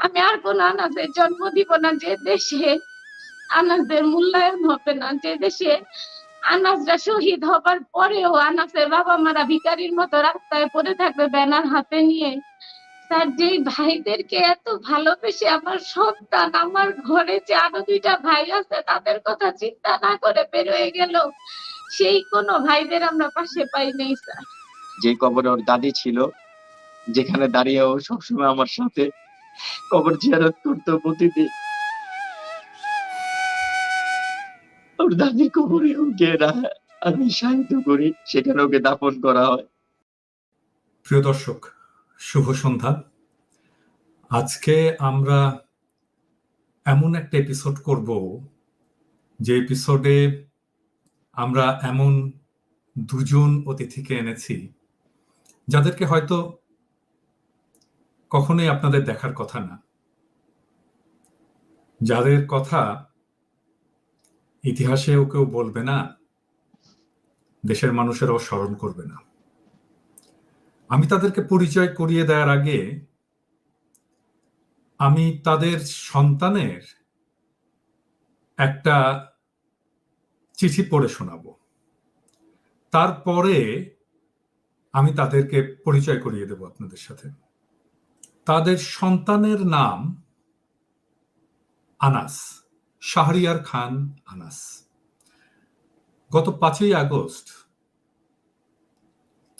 আমি আর কোন আনাজের জন্ম দিব না যে দেশে আনাজের মূল্যায়ন হবে না, যে দেশে আনাজরা শহীদ হবার পরেও আনাজের বাবা মারা ভিখারির মতো রাস্তায় পড়ে থাকবে ব্যানার হাতে নিয়ে। স্যার, যে ভাইদেরকে এত ভালোবেসে আমার সন্তান, আমার ঘরে যে আরো 2টা ভাই আছে তাদের কথা চিন্তা না করে বের হয়ে গেল, সেই কোনো ভাইদের আমরা পাশে পাই নাই স্যার। যে কবরে ওর দাদি ছিল, যেখানে দাঁড়িয়ে ও সবসময় আমার সাথে কবর জিয়ারত করতো প্রতিদিন, ওর দাদির কবরে ওকে আমি সাহায্য করি, সেখানে ওকে দাফন করা হয়। প্রিয় দর্শক, শুভ সন্ধ্যা। আজকে আমরা এমন একটা এপিসোড করব যে এপিসোডে আমরা এমন দুজন অতিথিকে এনেছি যাদেরকে হয়তো কখনোই আপনাদের দেখার কথা না, যাদের কথা ইতিহাসেও কেউ বলবে না, দেশের মানুষেরাও স্মরণ করবে না। আমি তাদেরকে পরিচয় করিয়ে দেওয়ার আগে আমি তাদের সন্তানের একটা চিঠি পড়ে শোনাব, তারপরে আমি তাদেরকে পরিচয় করিয়ে দেব আপনাদের সাথে। তাদের সন্তানের নাম আনাস, শাহরিয়ার খান আনাস। গত 5ই আগস্ট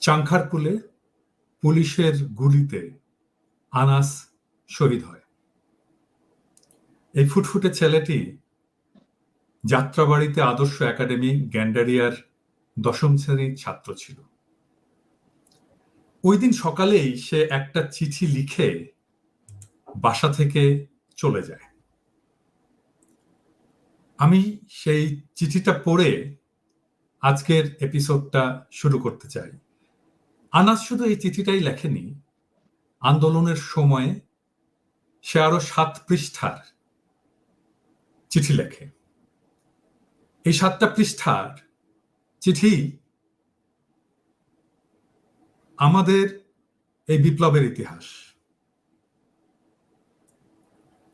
চাংখারপুলে পুলিশের গুলিতে আনাস শহীদ হয়। এই ফুটফুটে ছেলেটি যাত্রাবাড়িতে আদর্শ একাডেমি গ্যান্ডারিয়ার 10ম শ্রেণীর ছাত্র ছিল। ওই দিন সকালেই সে একটা চিঠি লিখে বাসা থেকে চলে যায়। আমি সেই চিঠিটা পড়ে আজকের এপিসোডটা শুরু করতে চাই। আনাস শুধু এই চিঠিটাই লেখেনি, আন্দোলনের সময়ে সে আরো 7 পৃষ্ঠার চিঠি লেখে। এই 7টা পৃষ্ঠার চিঠি আমাদের এই বিপ্লবের ইতিহাস।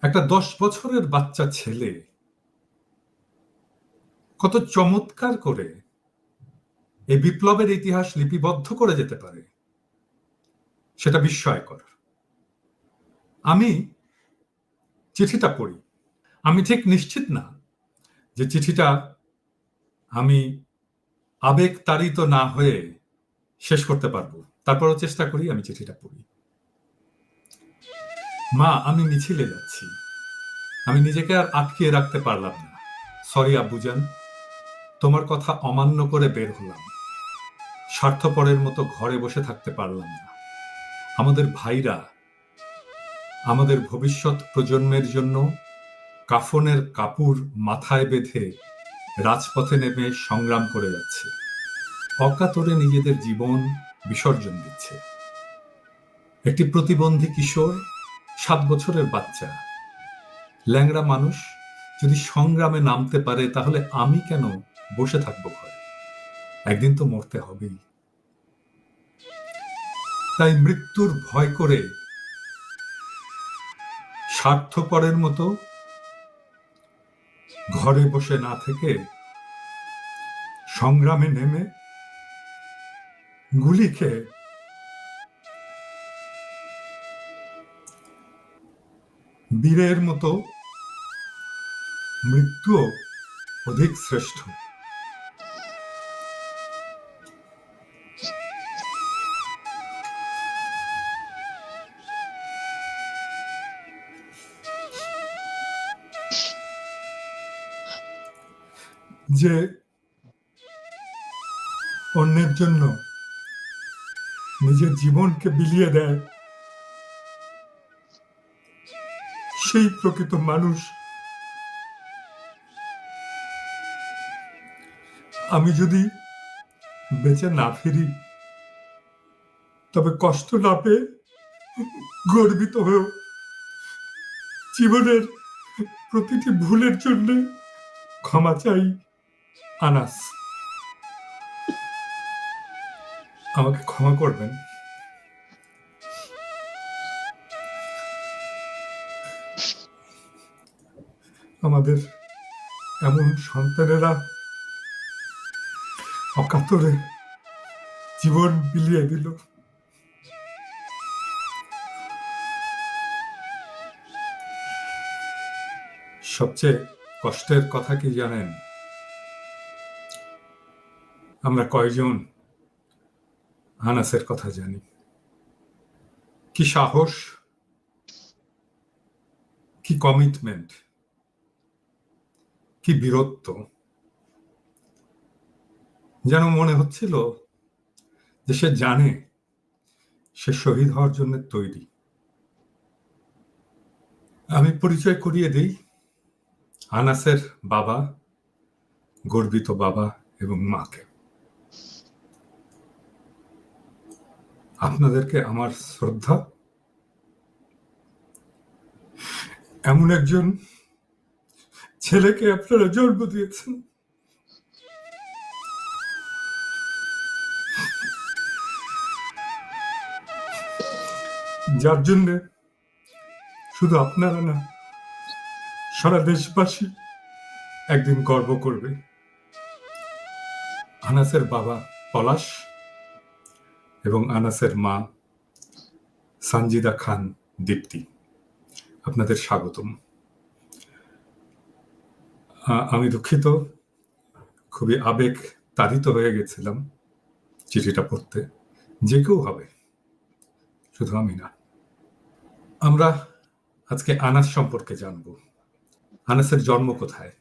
একটা 10 বছরের বাচ্চা ছেলে কত চমৎকার করে এই বিপ্লবের ইতিহাস লিপিবদ্ধ করে যেতে পারে, সেটা বিস্ময়কর। আমি চিঠিটা পড়ি। আমি ঠিক নিশ্চিত না যে চিঠিটা আমি আবেগ তাড়িত না হয়ে শেষ করতে পারবো, তারপরও চেষ্টা করি। আমি চিঠিটা পড়ি। মা, আমি মিছিলে যাচ্ছি। আমি নিজেকে আর আটকিয়ে রাখতে পারলাম না। সরি আব্বুজান, তোমার কথা অমান্য করে বের হলাম। স্বার্থপরের মতো ঘরে বসে থাকতে পারলাম না। আমাদের ভাইরা আমাদের ভবিষ্যৎ প্রজন্মের জন্য কাফনের কাপড় মাথায় বেঁধে রাজপথে নেমে সংগ্রাম করে যাচ্ছে, অকাতরে নিজেদের জীবন বিসর্জন দিচ্ছে। একটি প্রতিবন্ধী কিশোর, 7 বছরের বাচ্চা, ল্যাংড়া মানুষ যদি সংগ্রামে নামতে পারে, তাহলে আমি কেন বসে থাকবো ঘরে? একদিন তো মরতে হবেই। তাই মৃত্যুর ভয় করে স্বার্থপরের মতো ঘরে বসে না থেকে সংগ্রামে নেমে গুলি খেয়ে বীরের মতো মৃত্যু অধিক শ্রেষ্ঠ। যে অন্যের জন্য নিজের জীবনকে বিলিয়ে দেয়, সেই প্রকৃত মানুষ। আমি যদি বেঁচে না ফিরি, তবে কষ্ট না পেয়ে গর্বিত হয়েও জীবনের প্রতিটি ভুলের জন্য ক্ষমা চাই। আনাস, আমাকে ক্ষমা করবেন। আমাদের এমন সন্তানেরা অকাতরে জীবন বিলিয়ে দিল। সবচেয়ে কষ্টের কথা কি জানেন? আমরা কয়জন আনাসের কথা জানি? কি সাহস, কি কমিটমেন্ট, কি বীরত্ব! যেন মনে হচ্ছিল যে সে জানে সে শহীদ হওয়ার জন্য তৈরি। আমি পরিচয় করিয়ে দিই আনাসের বাবা, গর্বিত বাবা এবং মাকে। আপনাদেরকে আমার শ্রদ্ধা। এমন একজন ছেলেকে আপনারা জন্ম দিয়েছেন, যার জন্য শুধু আপনারা না, সারা দেশবাসী একদিন গর্ব করবে। আনাসের বাবা পলাশ এবং আনাসের মা সানজিদা খান দীপ্তি, আপনাদের স্বাগতম। আমি দুঃখিত, খুবই আবেগ তাড়িত হয়ে গেছিলাম চিঠিটা পড়তে। যে কেউ হবে, শুধু আমি না। আমরা আজকে আনাস সম্পর্কে জানবো। আনাসের জন্ম কোথায়?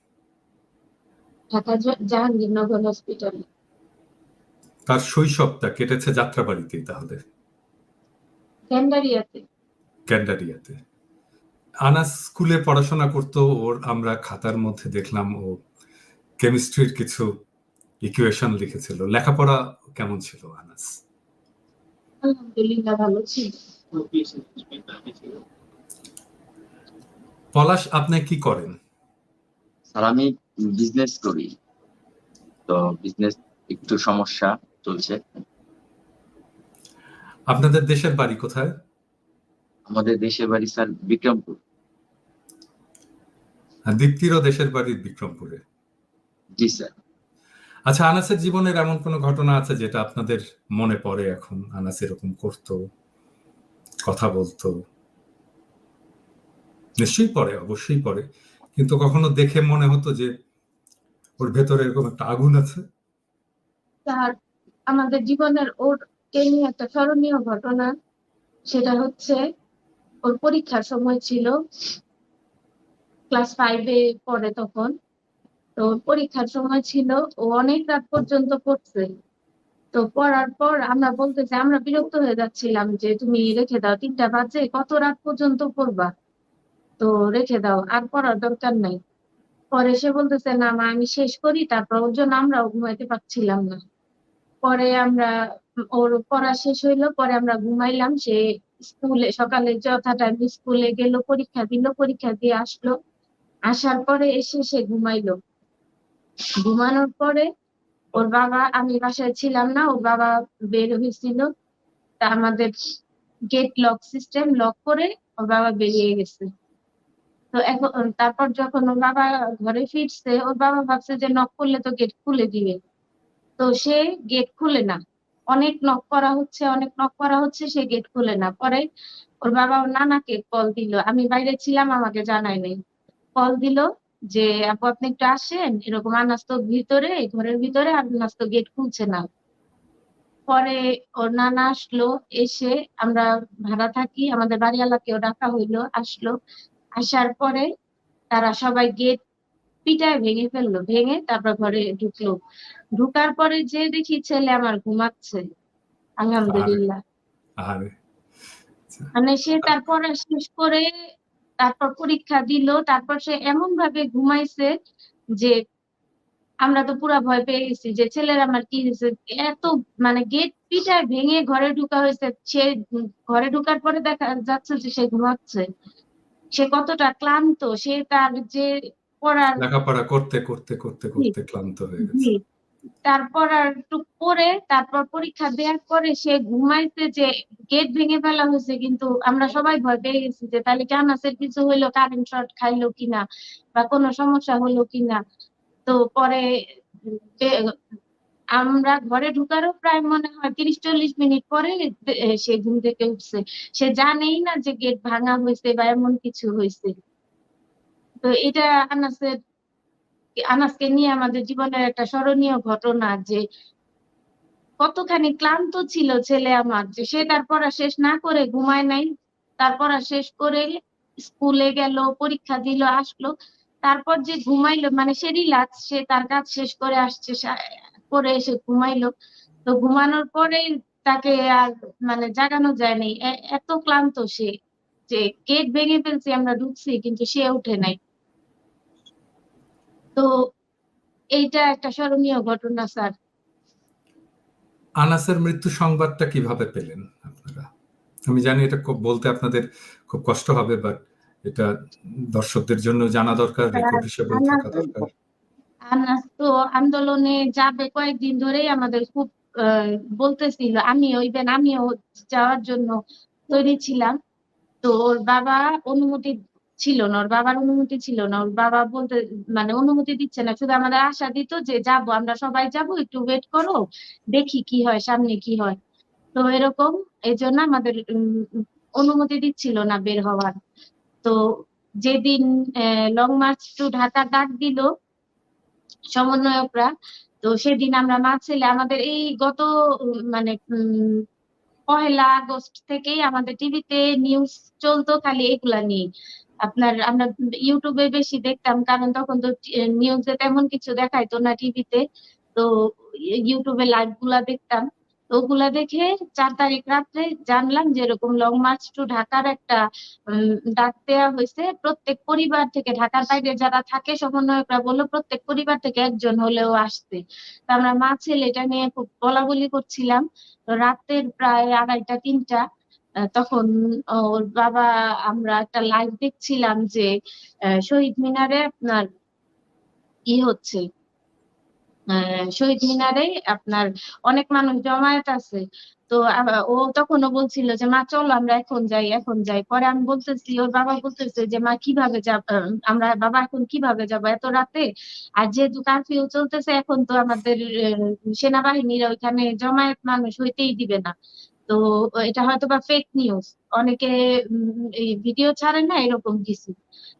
ঢাকা জাহাঙ্গীরনগর হসপিটালে। তার শৈশবটা কেটেছে যাত্রাবাড়িতেই, তাহলে ক্যান্ডারিয়াতে। ক্যান্ডারিয়াতে। আনাস স্কুলে পড়াশোনা করতো। ওর আমরা খাতার মধ্যে দেখলাম ও কেমিস্ট্রির কিছু ইকুয়েশন লিখেছিল। লেখাপড়া কেমন ছিল আনাস? আলহামদুলিল্লাহ ভালো ছিল। পলাশ, আপনি কি করেন? স্যার আমি বিজনেস করি, তো বিজনেস একটু সমস্যা চলছে। আপনাদের দেশের বাড়ি কোথায়? আমাদের দেশের বাড়ি স্যার বিক্রমপুর। দীপ্তিরও দেশের বাড়ি বিক্রমপুরে। জি স্যার। আচ্ছা, আনাসের জীবনের এমন কোনো ঘটনা আছে যেটা আপনাদের মনে পড়ে এখন? আনাস এরকম করতো, কথা বলতো? নিশ্চয়ই পড়ে, অবশ্যই পড়ে, কিন্তু কখনো দেখে মনে হতো যে ওর ভেতরে এরকম একটা আগুন আছে? তার আমাদের জীবনের ওর নিয়ে একটা স্মরণীয় ঘটনা, সেটা হচ্ছে ওর পরীক্ষার সময় ছিল, ক্লাস 5-এ পড়ে তখন। তো ওর পরীক্ষার সময় ছিল, ও অনেক রাত পর্যন্ত পড়ছে। তো পড়ার পর আমরা বলতেছি, আমরা বিরক্ত হয়ে যাচ্ছিলাম যে তুমি রেখে দাও, 3টা বাজে, কত রাত পর্যন্ত পড়বা, তো রেখে দাও, আর পড়ার দরকার নাই। পরে সে বলতেছে না মা আমি শেষ করি, তারপর ওর জন্য আমরাও ঘুমাইতে পারছিলাম না। পরে আমরা ওর পড়া শেষ হইলো, পরে আমরা ঘুমাইলাম। সে স্কুলে সকালে যথা টাইম স্কুলে গেল, পরীক্ষা দিল, পরীক্ষা দিয়ে আসলো। আসার পরে এসে সে ঘুমাইলো। ঘুমানোর পরে ওর বাবা, আমি বাসায় ছিলাম না, ওর বাবা বের হয়েছিল। তা আমাদের গেট লক সিস্টেম, লক করে ওর বাবা বেরিয়ে গেছে। তো এখন তারপর যখন ওর বাবা ঘরে ফিরছে, ওর বাবা ভাবছে যে নক করলে তো গেট খুলে দিবে, তো সে গেট খুলে না। অনেক নক করা হচ্ছে, অনেক নক করা হচ্ছে, সে গেট খুলে না। পরে ওর বাবা ওর নানাকে কল দিল, আমি বাইরে ছিলাম, আমাকে জানাই নাই। কল দিল যে আপু আপনি একটু আসেন, এরকম আনাস তো ভিতরে, ঘরের ভিতরে, আনাস তো গেট খুলছে না। পরে ওর নানা আসলো, এসে আমরা ভাড়া থাকি, আমাদের বাড়িওয়ালাকেও ডাকা হইলো, আসলো। আসার পরে তারা সবাই গেট পিটায় ভেঙে ফেললো, ভেঙে তারপর ঘরে ঢুকলো। ঢুকার পরে যে দেখি ছেলে আমার ঘুমাচ্ছে। আর আলহামদুলিল্লাহ। আর মানে সে তার পড়া শেষ করে তারপর পরীক্ষা দিল, তারপর সে এমন ভাবে ঘুমাইছে যে আমরা তো পুরা ভয় পেয়ে গেছি যে ছেলের আমার কি হয়েছে। এত মানে গেট পিটায় ভেঙে ঘরে ঢুকা হয়েছে, সে ঘরে ঢুকার পরে দেখা যাচ্ছে যে সে ঘুমাচ্ছে। সে কতটা ক্লান্ত, সে তার যে পড়ার। লেখাপড়া করতে করতে করতে জি, করতে ক্লান্ত হয়ে জি, গেছে। তারপর আর একটু পরে তারপর পরীক্ষা দেওয়ার পরে সে ঘুমাইছে যে গেট ভেঙে ফেলা হয়েছে, কিন্তু আমরা সবাই ভয় পেয়ে গেছি যে তাহলে কি আনাসের কিছু হইলো, কারেন্ট শর্ট খাইলো কিনা বা কোনো সমস্যা হলো কিনা। তো পরে আমরা ঘরে ঢুকারও প্রায় মনে হয় 30-40 মিনিট পরে সে ঘুম থেকে উঠছে। সে জানেই না যে গেট ভাঙা হয়েছে বা এমন কিছু হয়েছে। তো এটা আনাসকে নিয়ে আমাদের জীবনের একটা স্মরণীয় ঘটনা, যে কতখানি ক্লান্ত ছিল ছেলে আমার, যে সে তার পড়া শেষ না করে ঘুমায় নাই। তার পড়া শেষ করে স্কুলে গেল, পরীক্ষা দিল, আসলো, তারপর যে ঘুমাইলো, মানে সে রিল্যাক্স, সে তার কাজ শেষ করে আসছে, করে এসে ঘুমাইলো। তো ঘুমানোর পরে তাকে আর মানে জাগানো যায়নি, এত ক্লান্ত সে, যে গেট ভেঙে ফেলছি, আমরা ঢুকছি কিন্তু সে উঠে নাই। তো এইটা একটা স্মরণীয় ঘটনা স্যার। আনাসের মৃত্যু সংবাদটা কিভাবে পেলেন আপনারা? আমি জানি এটা খুব বলতে আপনাদের খুব কষ্ট হবে, বাট এটা দর্শকদের জন্য জানা দরকার, রেকর্ড হিসেবেও আনাস থাকা দরকার। আনাস তো আন্দোলনে যাবে কয়েকদিন ধরেই আমাদের খুব বলতেছিল, আমিও যাওয়ার জন্য তৈরি ছিলাম। তো ওর বাবা অনুমতি ছিল না, ওর বাবার অনুমতি ছিল না, ওর বাবা বলতে মানে অনুমতি দিচ্ছে না, শুধু আমাদের আশা দিত যে যাবো, আমরা সবাই যাবো, একটু ওয়েট করো, দেখি কি হয়, সামনে কি হয়। তো এরকম এই জন্য আমাদের অনুমতি দিচ্ছিল না বের হওয়ার। তো যেদিন লং মার্চ টু ঢাকা ডাক দিল সমন্বয়করা, তো সেদিন আমরা মা ছেলে আমাদের এই গত মানে 1 আগস্ট থেকেই আমাদের টিভিতে নিউজ চলতো খালি এগুলা নিয়ে। আমরা ইউটিউবে বেশি দেখতাম, কারণ তখন তো নিউজে তেমন কিছু দেখাইতো না টিভিতে। তো ইউটিউবে লাইভ গুলা দেখতাম। তো ওগুলা দেখে 4 তারিখ রাত্রে জানলাম যে এরকম লং মার্চ টু ঢাকার একটা ডাক দেওয়া হয়েছে। প্রত্যেক পরিবার থেকে, ঢাকার বাইরে যারা থাকে সমন্বয়করা বললো প্রত্যেক পরিবার থেকে একজন হলেও আসতে। তো আমরা মা ছেলে এটা নিয়ে খুব বলাবলি করছিলাম। তো রাতের প্রায় 2:30-3টা তখন ওর বাবা, আমরা একটা লাইভ দেখছিলাম যে শহীদ মিনারে আপনার হচ্ছে, শহীদ মিনারে আপনার অনেক মানুষ জমায়েত আছে। তো ও তখনও বলছিল যে মা চলো আমরা এখন যাই, এখন যাই। পরে আমি বলতেছি, ওর বাবা বলতেছে যে মা কিভাবে যাব, আমরা বাবা এখন কিভাবে যাব এত রাতে, আর যেহেতু কারফিউ চলতেছে এখন তো আমাদের সেনাবাহিনীরা ওইখানে জমায়েত মানুষ হইতেই দিবে না। তো এটা হয়তো বা ফেক নিউজ, অনেকে এই ভিডিও ছাড়ে না এরকম কিছু।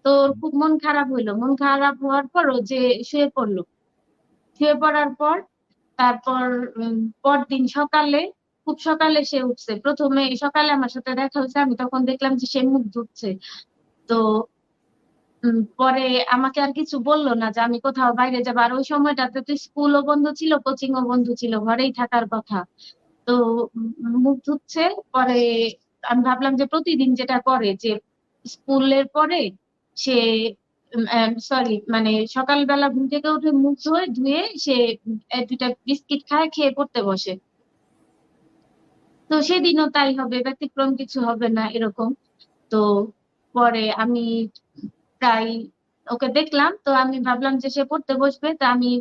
তো ওর খুব মন খারাপ হইলো, মন খারাপ হওয়ার পর ও যে শুয়ে পড়লো। শুয়ে পড়ার পর তারপর পরদিন সকালে, খুব সকালে সে উঠছে। প্রথমে সকালে আমার সাথে দেখা হয়েছে, আমি তখন দেখলাম যে সে মুখ ধুচ্ছে। তো পরে আমাকে আর কিছু বললো না যে আমি কোথাও বাইরে যাবো, আর ওই সময়টাতে তো স্কুলও বন্ধ ছিল, কোচিং ও বন্ধ ছিল, ঘরেই থাকার কথা। তো মুখ ধুচ্ছে। পরে আমি ভাবলাম যে প্রতিদিন যেটা করে, যে স্কুলের পরে সে সরি মানে সকালবেলা ঘুম থেকে উঠে মুখ ধুয়ে সে 2টা বিস্কিট খায়, খেয়ে পড়তে বসে। তো সেদিনও তাই হবে, ব্যতিক্রম কিছু হবে না এরকম। তো পরে আমি প্রায় ওকে দেখলাম, তো আমি ভাবলাম যে সে পড়তে বসবে। তো আমি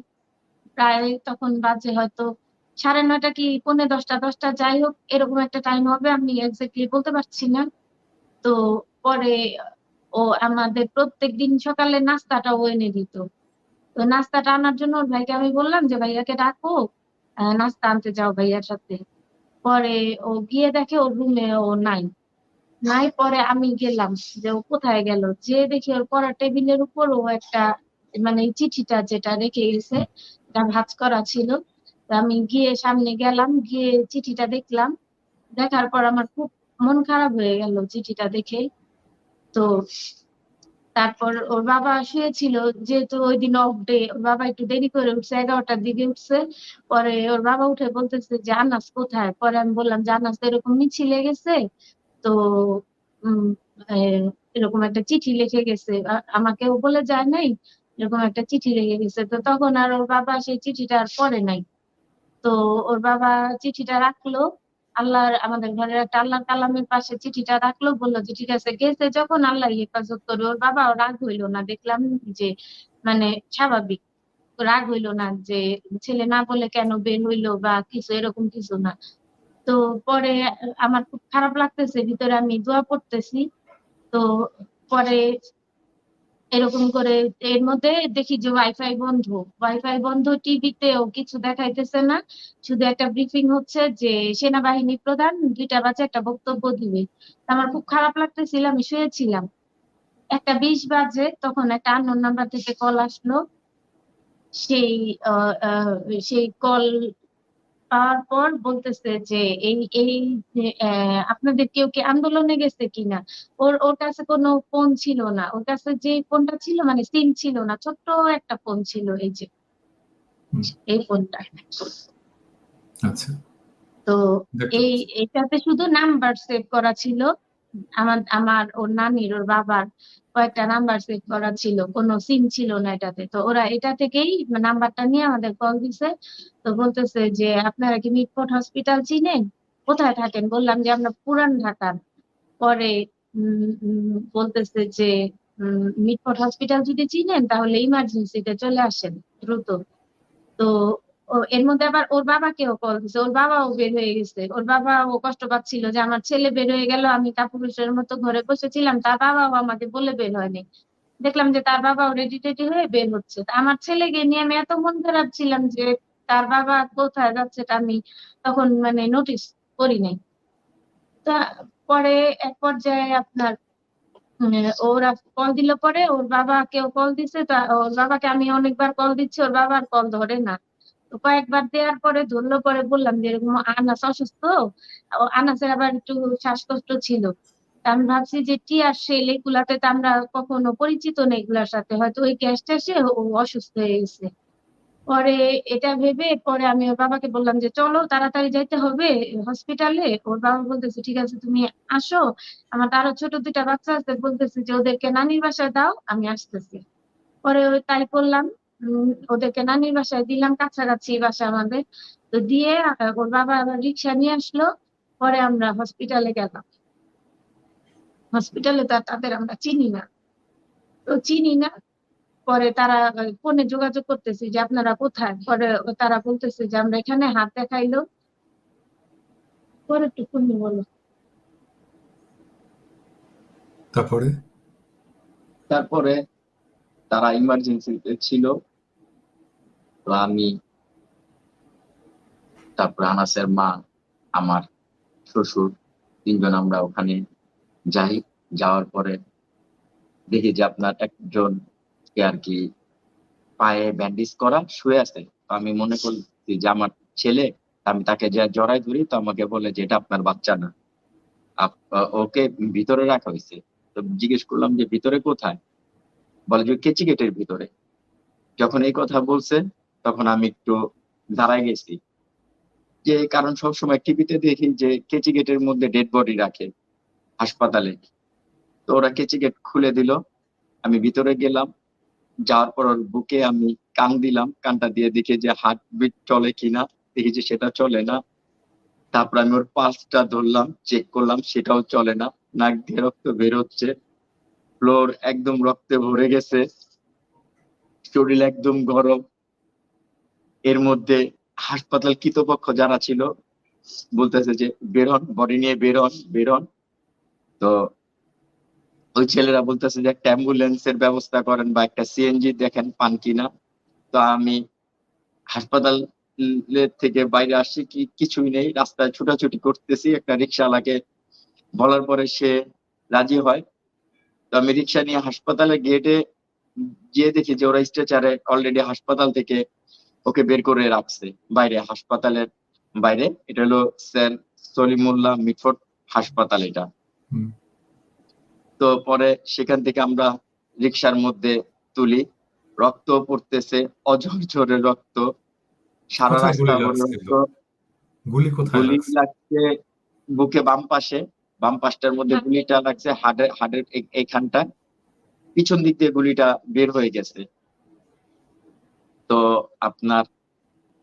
প্রায় তখন বাজে হয়তো 9:30 কি 9:45, 10টা, যাই হোক এরকম একটা টাইম হবে, আমি এক্স্যাক্টলি বলতে পারছি না। তো পরে ও আমাদের প্রত্যেকদিন সকালে নাস্তাটা ও এনে দিত। তো নাস্তাটা আনার জন্য ওর ভাইকে আমি বললাম যে ভাইয়াকে ডাকো, নাস্তা আনতে যাও ভাইয়ার সাথে। পরে ও গিয়ে দেখে ওর রুমে ও নাই। নাই পরে আমি গেলাম যে ও কোথায় গেল, যে দেখি ওর পড়ার টেবিলের উপর ও একটা মানে এই চিঠিটা যেটা রেখে গেছে, এটা ভাঁজ করা ছিল। তো আমি গিয়ে সামনে গেলাম, গিয়ে চিঠিটা দেখলাম। দেখার পর আমার খুব মন খারাপ হয়ে গেল চিঠিটা দেখে। তো তারপর ওর বাবা শুয়েছিল, যেহেতু ওই দিন অফ ডে, ওর বাবা একটু দেরি করে উঠছে, 11টার দিকে উঠছে। পরে ওর বাবা উঠে বলতেছে যে আনাস কোথায়। পরে আমি বললাম যে আনাস এরকম মিছিলে গেছে, তো উম এরকম একটা চিঠি লিখে গেছে, আমাকেও বলে যায় নাই, এরকম একটা চিঠি লিখে গেছে। তো তখন আর ওর বাবা সেই চিঠিটা আর পড়ে নাই। তো ওর বাবা চিঠিটা রাখলো, আমাদের ঘরের একটা আল্লাহর কালামের পাশে চিঠিটা রাখলো, বললো যে ঠিক আছে, গেছে যখন আল্লাহ হেফাজত করবে। ওর বাবা রাগ হইলো না, দেখলাম যে মানে স্বাভাবিক। রাগ হইলো না যে ছেলে না বলে কেন বের হইলো বা কিছু, এরকম কিছু না। তো পরে আমার খুব খারাপ লাগতেছে, ভিতরে আমি দোয়া পড়তেছি। তো পরে এরকম করে এর মধ্যে দেখি যে ওয়াইফাই বন্ধ, টিভিতেও কিছু দেখাইতেছে না, শুধু একটা ব্রিফিং হচ্ছে যে সেনাবাহিনী প্রধান 2টা বাজে একটা বক্তব্য দিবে। আমার খুব খারাপ লাগতেছিল, আমি শুয়েছিলাম। 1:20 বাজে তখন একটা আননোন নাম্বার থেকে কল আসলো। সেই আহ, আহ, সেই কল পাওয়ার পর বলতেছে যে এই এই আপনাদের কেউ কি আন্দোলনে গেছে কিনা। ওর ওর কাছে কোনো ফোন ছিল না, ওর কাছে যে ফোনটা ছিল মানে সিম ছিল না, ছোট্ট একটা ফোন ছিল, এই যে হুম, এই ফোনটা। আচ্ছা, তো দেখতে এই পাচ্ছি। এটাতে শুধু নাম্বার সেভ করা ছিল। আমার আমার ওর নানির, ওর বাবার কয়েকটা নাম্বার সেভ করা ছিল, কোনো সিম ছিল না এটাতে। তো ওরা এটা থেকেই নাম্বারটা নিয়ে আমাদের কল দিছে। তো বলতেছে যে আপনারা কি মিটফোর্ড হসপিটাল চিনেন, কোথায় থাকেন? বললাম যে আমরা পুরান ঢাকার। পরে বলতেছে যে মিটফোর্ড হসপিটাল যদি চিনেন তাহলে ইমার্জেন্সিতে চলে আসেন দ্রুত। তো এর মধ্যে আবার ওর বাবাকেও কল দিছে, ওর বাবাও বের হয়ে গেছে। ওর বাবাও কষ্ট পাচ্ছিল যে আমার ছেলে বের হয়ে গেল, আমি কাপুরুষের মতো ঘরে বসেছিলাম, তার বাবাও আমাকে বলে বের হয়নি। দেখলাম যে তার বাবাও রেডি টেডি হয়ে বের হচ্ছে। তা আমার ছেলেকে নিয়ে আমি এত মন খারাপ ছিলাম যে তার বাবা কোথায় যাচ্ছে তা আমি তখন মানে নোটিস করি নাই। তা পরে এক পর্যায়ে আপনার ওরা কল দিল, পরে ওর বাবাকেও কল দিছে। তা ওর বাবাকে আমি অনেকবার কল দিচ্ছি, ওর বাবার কল ধরে না। তো কয়েকবার দেওয়ার পরে ধরলো, পরে বললাম যে এরকম আনাস অসুস্থ। আনাসের আবার একটু শ্বাসকষ্ট ছিল। তা আমি ভাবছি যে টিয়ার সেল এগুলাতে তো আমরা কখনো পরিচিত নেই, এগুলার সাথে হয়তো ওই গ্যাস ট্যাসে ও অসুস্থ হয়ে গেছে। পরে এটা ভেবে পরে আমি ওর বাবাকে বললাম যে চলো তাড়াতাড়ি যাইতে হবে হসপিটালে। ওর বাবা বলতেছে ঠিক আছে তুমি আসো, আমার তো আরো ছোট 2টা বাচ্চা আছে, বলতেছে যে ওদেরকে নানির বাসায় দাও, আমি আসতেছি। পরে ওই তাই করলাম। ওদেরকে নানির বাসায় দিলাম, কাছাকাছি বাসা আমাদের। তো দিয়ে ওর বাবা আবার রিক্সা নিয়ে আসলো। পরে আমরা হসপিটালে গেলাম। হসপিটালে তো আর তাদের আমরা চিনি না, তো চিনি না। পরে তারা ফোনে যোগাযোগ করতেছি যে আপনারা কোথায়। পরে তারা বলতেছে যে আমরা এখানে, হাত দেখাইলো। পরে একটু তুমি বলো। তারপরে? তারপরে তারা ইমার্জেন্সিতে ছিল। তো আমি, তারপর আনাসের মা, আমার শ্বশুর, 3জন আমরা ওখানে যাই। যাওয়ার পরে দেখি যে আপনার একজন কে আর কি পায়ে ব্যান্ডেজ করা শুয়ে আছে। তো আমি মনে করছি যে আমার ছেলে। আমি তাকে যে জড়াই ধরি, তো আমাকে বলে যে এটা আপনার বাচ্চা না, ওকে ভিতরে রাখা হয়েছে। তো জিজ্ঞেস করলাম যে ভিতরে কোথায়? বলে যে কেচি গেটের ভিতরে। যখন এই কথা বলছে তখন আমি একটু দাঁড়ায় গেছি, যে কারণ সবসময় টিভিতে দেখি যে কেচি গেটের মধ্যে ডেড বডি রাখে হাসপাতালে। তো ওরা কেচি গেট খুলে দিল, আমি ভিতরে গেলাম। যাওয়ার পর ওর বুকে আমি কান দিলাম, কানটা দিয়ে দেখি যে হার্ট বিট চলে কিনা, দেখি যে সেটা চলে না। তারপর আমি ওর পালসটা ধরলাম, চেক করলাম, সেটাও চলে না। নাক দিয়ে রক্ত বের হচ্ছে, ফ্লোর একদম রক্তে ভরে গেছে, শরীর একদম গরম। এর মধ্যে হাসপাতাল কর্তৃপক্ষ যারা ছিল বলতেছে যে বের হন, বডি নিয়ে বের হন, বের হন। তো ওই ছেলেরা বলতেছে যে একটা অ্যাম্বুলেন্সের ব্যবস্থা করেন বা একটা সিএনজি দেখেন পান কিনা। তো আমি হাসপাতাল থেকে বাইরে আসছি, কিছুই নেই, রাস্তায় ছুটাছুটি করতেছি। একটা রিক্সাওয়ালাকে বলার পরে সে রাজি হয়। তো আমি রিক্সা নিয়ে হাসপাতালের গেটে গিয়ে দেখি যে ওরা স্ট্রেচারে অলরেডি হাসপাতাল থেকে ওকে বের করে রাখছে বাইরে, হাসপাতালের বাইরে। এটা হলো স্যার সলিমুল্লাহ মিটফোর্ড হাসপাতাল এটা। হুম। তো পরে সেখান থেকে আমরা রিক্সার মধ্যে তুলি, রক্ত পড়তেছে, অঝরঝরে রক্ত, সারা কোথায় রাস্তা গুলি ভরে লাগছিল? রক্ত। গুলি কোথায় গুলি লাগছে? লাগছে বুকে বাম পাশে, বাম পাশটার মধ্যে গুলিটা লাগছে হাড়ের এইখানটা। পিছন দিক দিয়ে গুলিটা বের হয়ে গেছে। তো আপনার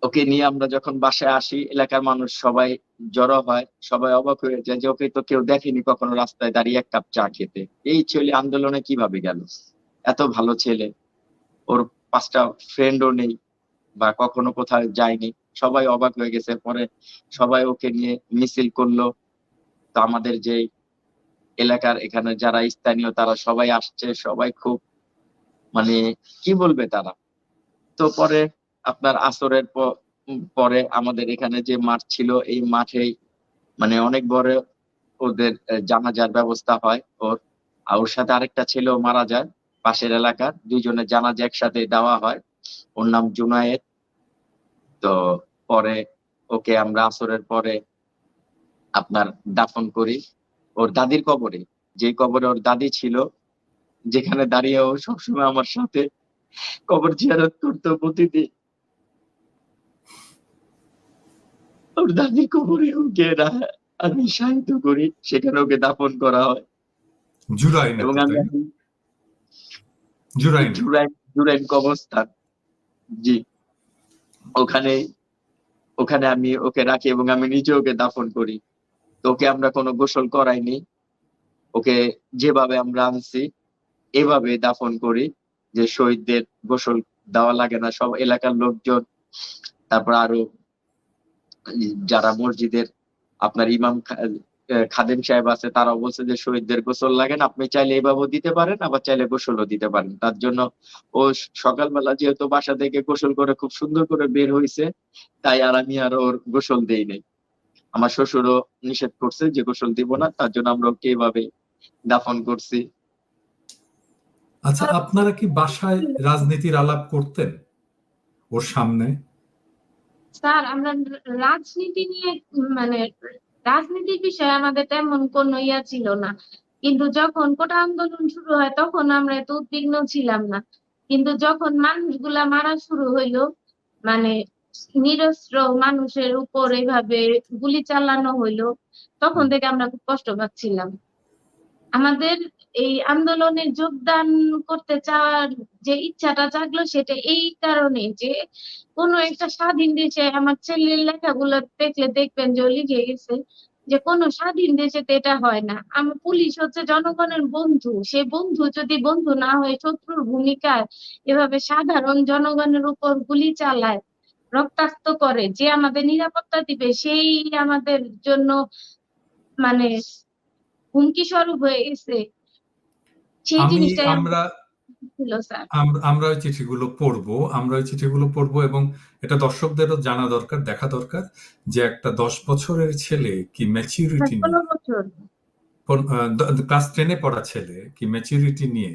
ওকে নিয়ে আমরা যখন বাসায় আসি, এলাকার মানুষ সবাই জড়ো হয়, সবাই অবাক হয়ে যায় যে ওকে তো কেউ দেখেনি কখনো রাস্তায় দাঁড়িয়ে 1 কাপ চা খেতে। এই ছেলে আন্দোলনে কিভাবে গেল? এত ভালো ছেলে, ওর 5টা ফ্রেন্ডও নেই, বা কখনো কোথাও যায়নি, সবাই অবাক হয়ে গেছে। পরে সবাই ওকে নিয়ে মিছিল করলো। তো আমাদের যে এলাকার এখানে যারা স্থানীয় তারা সবাই আসছে, সবাই খুব মানে কি বলবে তারা। তো পরে আপনার আসরের পরে আমাদের এখানে যে মাঠ ছিল এই মাঠেই মানে অনেক বড় ওদের জানাজার ব্যবস্থা হয় ওর। আর ওর সাথে আরেকটা ছেলেও মারা যায় পাশের এলাকার, দুইজনের জানাজা একসাথে দেওয়া হয়। ওর নাম জুনায়েদ। তো পরে ওকে আমরা আসরের পরে আপনার দাফন করি ওর দাদির কবরে, যে কবরে ওর দাদি ছিল, যেখানে দাঁড়িয়ে ও সবসময় আমার সাথে কবর জিয়ারত করতো প্রতিদিন। ওর দাদির কবরে ওকে আমি শায়িত করি, সেখানে ওকে দাফন করা হয়। জুরাইনে এবং তো, আমি তাই না? এখন জুরাইনে। জুরাইন কবরস্থান, জি, ওখানে ওখানে আমি ওকে রাখি এবং আমি নিজে ওকে দাফন করি। তো ওকে আমরা কোনো গোসল করাইনি, ওকে যেভাবে আমরা আনছি এভাবে দাফন করি, যে শহীদদের গোসল দেওয়া লাগে না। সব এলাকার লোকজন, তারপর আরো যারা মসজিদের আপনার ইমাম খাদেম সাহেব আছে, তারাও বলছে যে শহীদদের গোসল লাগে না, আপনি চাইলে এইভাবেও দিতে পারেন, আবার চাইলে গোসলও দিতে পারেন। তার জন্য ও সকালবেলা যেহেতু বাসা থেকে গোসল করে খুব সুন্দর করে বের হয়েছে, তাই আর আমি আর ওর গোসল দেই নাই। আমার শ্বশুরও নিষেধ করছে যে গোসল দিব না, তার জন্য আমরা ওকে এভাবে দাফন করছি। আচ্ছা, আপনারা কি বাসায় রাজনীতির আলাপ করতেন ওর সামনে? স্যার আমরা রাজনীতি নিয়ে মানে রাজনীতির বিষয়ে আমাদের তেমন কোনো ইয়া ছিল না, কিন্তু যখন কোটা আন্দোলন শুরু হয় তখন আমরা এত উদ্বিগ্ন ছিলাম না। কিন্তু যখন মানুষগুলা মারা শুরু হইলো, মানে নিরস্ত্র মানুষের উপর এইভাবে গুলি চালানো হইলো, তখন থেকে আমরা খুব কষ্ট পাচ্ছিলাম। আমাদের এই আন্দোলনে যোগদান করতে চাওয়ার যে ইচ্ছাটা জাগলো সেটা এই কারণে যে কোনো একটা স্বাধীন দেশে, আমার ছেলের লেখাগুলো দেখলে দেখবেন যে ও লিখে গেছে যে কোনো স্বাধীন দেশে তো এটা হয় না। আমার পুলিশ হচ্ছে জনগণের বন্ধু, সে বন্ধু যদি বন্ধু না হয়ে শত্রুর ভূমিকায় এভাবে সাধারণ জনগণের উপর গুলি চালায়, রক্তাক্ত করে, যে আমাদের নিরাপত্তা দিবে সেই আমাদের জন্য মানে হুমকি স্বরূপ হয়ে গেছে, সেই জিনিসটাই আমরা ছিল স্যার। আমরা ওই চিঠিগুলো পড়বো, এবং এটা দর্শকদেরও জানা দরকার, দেখা দরকার যে একটা 10 বছরের ছেলে কি ম্যাচিউরিটি 16 নিয়ে, বছর। ক্লাস 10-এ পড়া ছেলে কি ম্যাচিউরিটি নিয়ে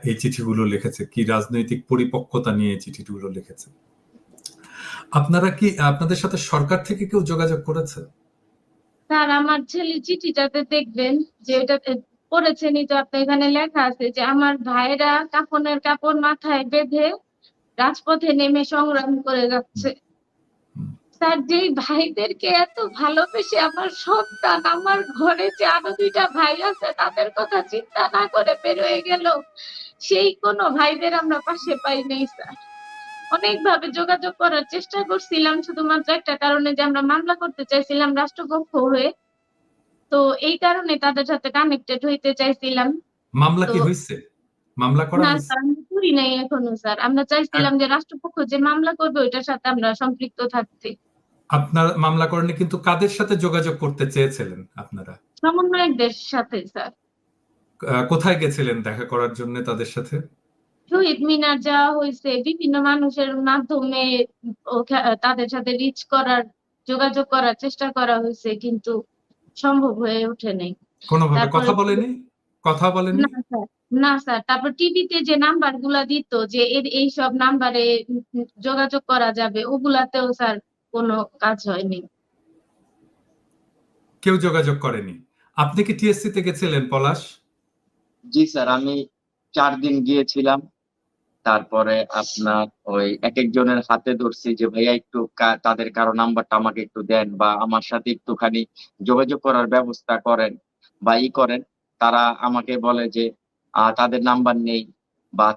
এই চিঠিগুলো লিখেছে, কি রাজনৈতিক পরিপক্কতা নিয়ে এই চিঠিগুলো লিখেছে। আপনারা কি, আপনাদের সাথে সরকার থেকে কেউ যোগাযোগ করেছে? স্যার আমার ছেলে চিঠিটাতে দেখবেন যে এটা পড়েছেনই তো, আপনি এখানে লেখা আছে যে আমার ভাইরা কাফনের কাপড় মাথায় বেঁধে রাজপথে নেমে সংগ্রাম করে যাচ্ছে। স্যার যেই ভাইদেরকে এত ভালোবেসে আমার সন্তান, আমার ঘরে যে আরো 2টা ভাই আছে তাদের কথা চিন্তা না করে বের হয়ে গেল, সেই কোনো ভাইদের আমরা পাশে পাই নাই স্যার। অনেকভাবে যোগাযোগ করার চেষ্টা করছিলাম, শুধুমাত্র একটা কারণে যে আমরা মামলা করতে চাইছিলাম রাষ্ট্রপক্ষ হয়ে, তো এই কারণে তাদের সাথে কানেক্টেড হইতে চাইছিলাম। মামলা তো কি হয়েছে? মামলা করা না হয়েছে? স্যার আমরা করি নাই এখনো স্যার, আমরা চাইছিলাম যে রাষ্ট্রপক্ষ যে মামলা করবে ওইটার সাথে আমরা সম্পৃক্ত থাকতে। আপনারা মামলা করেননি, কিন্তু কাদের সাথে যোগাযোগ করতে চেয়েছিলেন আপনারা? সমন্বয়কদের সাথে স্যার। কোথায় গেছিলেন দেখা করার জন্য তাদের সাথে? শহীদ মিনার যাওয়া হয়েছে, বিভিন্ন মানুষের মাধ্যমে তাদের সাথে রিচ করার, যোগাযোগ করার চেষ্টা করা হয়েছে, কিন্তু সম্ভব হয়ে ওঠে নাই। কোনোভাবে তারপরে কথা বলেনি? না স্যার, না স্যার, তারপর টিভিতে যে নাম্বার গুলা দিত যে এই সব নাম্বারে যোগাযোগ করা যাবে, ওগুলাতেও স্যার কোনো কাজ হয়নি। কেউ যোগাযোগ করেনি? আপনি কি টিএসসি তে গেছিলেন পলাশ? জি স্যার, আমি 4 দিন গিয়েছিলাম। তারপরে আপনার ওই এক একজনের হাতে ধরছি যে ভাইয়া একটু তাদের কারো নাম্বারটা আমাকে একটু দেন, বা আমার সাথে একটুখানি যোগাযোগ করার ব্যবস্থা করেন বা করেন। তারা আমাকে বলে যে তাদের নাম্বার নেই, বা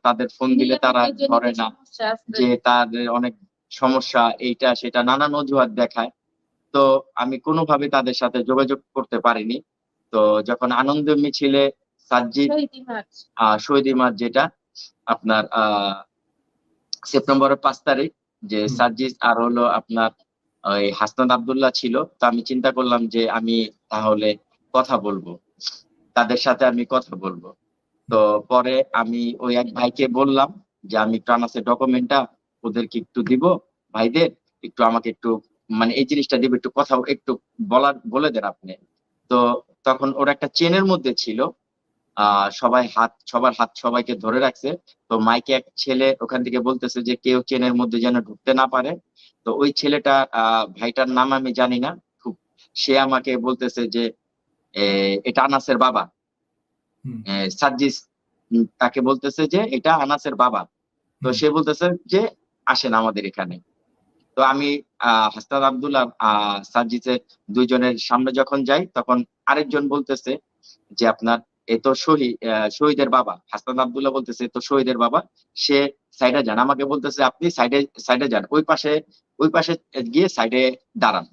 তাদের ফোন দিলে তারা ধরে না, সমস্যা আছে। যে তাদের অনেক সমস্যা, এইটা সেটা নানান অজুহাত দেখায়। তো আমি কোনোভাবে তাদের সাথে যোগাযোগ করতে পারিনি। তো যখন আনন্দ মিছিলে সাজ্জিদ শহীদ মিনার। শহীদ মিনার যেটা আপনার সেপ্টেম্বরের 5 তারিখ যে হুম। সার্জিস আর হলো আপনার ওই হাসনাত আব্দুল্লাহ ছিল। তো আমি চিন্তা করলাম যে আমি তাহলে কথা বলবো, তাদের সাথে আমি কথা বলবো। তো পরে আমি ওই এক ভাইকে বললাম যে আমি একটু আনাসের ডকুমেন্টটা ওদেরকে একটু দিব, ভাইদের একটু আমাকে একটু মানে এই জিনিসটা দিব, একটু কথা একটু বলে দেন আপনি। তো তখন ওরা একটা চেনের মধ্যে ছিল, সবার হাত সবাইকে ধরে রাখছে। তো মাইকে এক ছেলে ওখান থেকে বলতেছে যে কেউ চেনের মধ্যে যেন ঢুকতে না পারে। তো ওই ছেলেটা ভাইটার নাম আমি জানি না খুব, সে আমাকে বলতেছে যে এটা আনাসের বাবা। হুম। সার্জিস তাকে বলতেছে যে এটা আনাসের বাবা। তো হুম। সে বলতেছে যে আসেন আমাদের এখানে। তো আমি হাসনাত আব্দুল্লাহ সার্জিসের দুইজনের সামনে যখন যাই, তখন আরেকজন বলতেছে যে আপনার এ তো শহীদের বাবা। হাসনাত আব্দুল্লাহ বলতেছে এ তো শহীদের বাবা, সে সাইডে যান। আমাকে বলতেছে আপনি সাইডে যান, ওই পাশে গিয়ে সাইডে দাঁড়ান।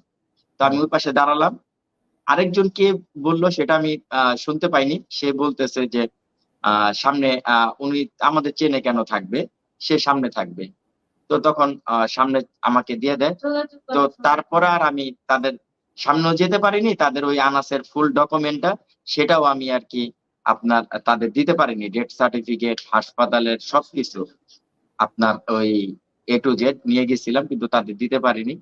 তো আমি ওই পাশে দাঁড়ালাম। আরেকজন কে বললো সেটা আমি শুনতে পাইনি। সে বলতেছে যে সামনে উনি আমাদের চেনে কেন থাকবে, সে সামনে থাকবে। তো তখন সামনে আমাকে দিয়ে দেয়। তো তারপরে আর আমি তাদের সামনেও যেতে পারিনি, তাদের ওই আনাসের ফুল ডকুমেন্টটা সেটাও আমি আর কি আপনার তাদের দিতে পারিনি, ডেথ সার্টিফিকেট, হাসপাতালের সবকিছু আপনার ওই এ টু জেড নিয়ে গেছিলাম, কিন্তু তাদের দিতে পারিনি।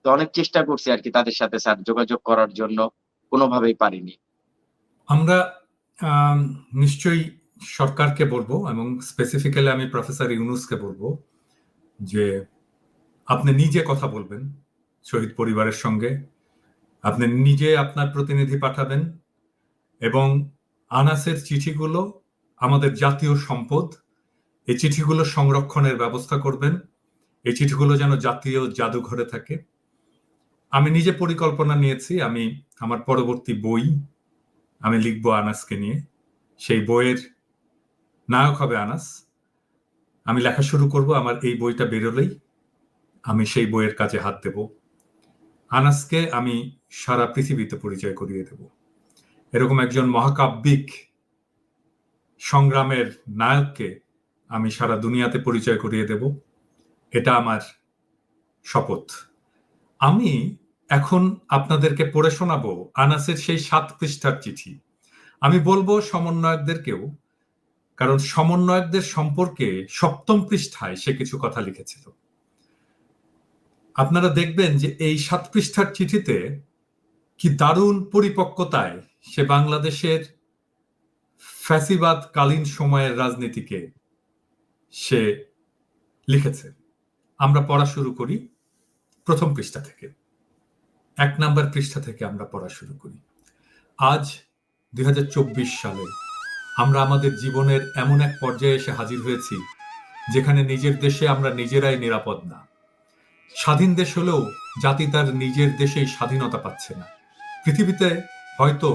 তো অনেক চেষ্টা করছি আর কি তাদের সাথে স্যার যোগাযোগ করার জন্য, কোনোভাবেই পারিনি। আমরা নিশ্চয়ই সরকারকে বলবো এবং স্পেসিফিক্যালি আমি প্রফেসর ইউনুসকে বলবো যে আপনি নিজে কথা বলবেন শহীদ পরিবারের সঙ্গে, আপনি নিজে আপনার প্রতিনিধি পাঠাবেন এবং আনাসের চিঠিগুলো আমাদের জাতীয় সম্পদ, এই চিঠিগুলো সংরক্ষণের ব্যবস্থা করবেন। এই চিঠিগুলো যেন জাতীয় জাদুঘরে থাকে। আমি নিজে পরিকল্পনা নিয়েছি, আমি আমার পরবর্তী বই আমি লিখবো আনাসকে নিয়ে। সেই বইয়ের নায়ক হবে আনাস। আমি লেখা শুরু করব, আমার এই বইটা বেরোলেই আমি সেই বইয়ের কাজে হাত দেব। আনাসকে আমি সারা পৃথিবীতে পরিচয় করিয়ে দেব। এরকম একজন মহাকাব্যিক সংগ্রামের নায়ককে আমি সারা দুনিয়াতে পরিচয় করিয়ে দেব, এটা আমার শপথ। আমি এখন আপনাদেরকে পড়ে শোনাবো আনাসের সেই 7 পৃষ্ঠার চিঠি। আমি বলবো সমন্বয়কদেরকেও, কারণ সমন্বয়কদের সম্পর্কে 7ম পৃষ্ঠায় সে কিছু কথা লিখেছিল। আপনারা দেখবেন যে এই 7 পৃষ্ঠার চিঠিতে কি দারুণ পরিপক্কতায় সে বাংলাদেশের ফ্যাসিবাদ কালীন সময়ের রাজনীতিকে সে লিখেছে। আমরা পড়া শুরু করি 1ম পৃষ্ঠা থেকে। 1 নম্বর পৃষ্ঠা থেকে আমরা পড়া শুরু করি। আজ 2024 সালে আমরা আমাদের জীবনের এমন এক পর্যায়ে এসে হাজির হয়েছি যেখানে নিজের দেশে আমরা নিজেরাই নিরাপদ না। স্বাধীন দেশ হলেও জাতি তার নিজের দেশেই স্বাধীনতা পাচ্ছে না। পৃথিবীতে হয়তো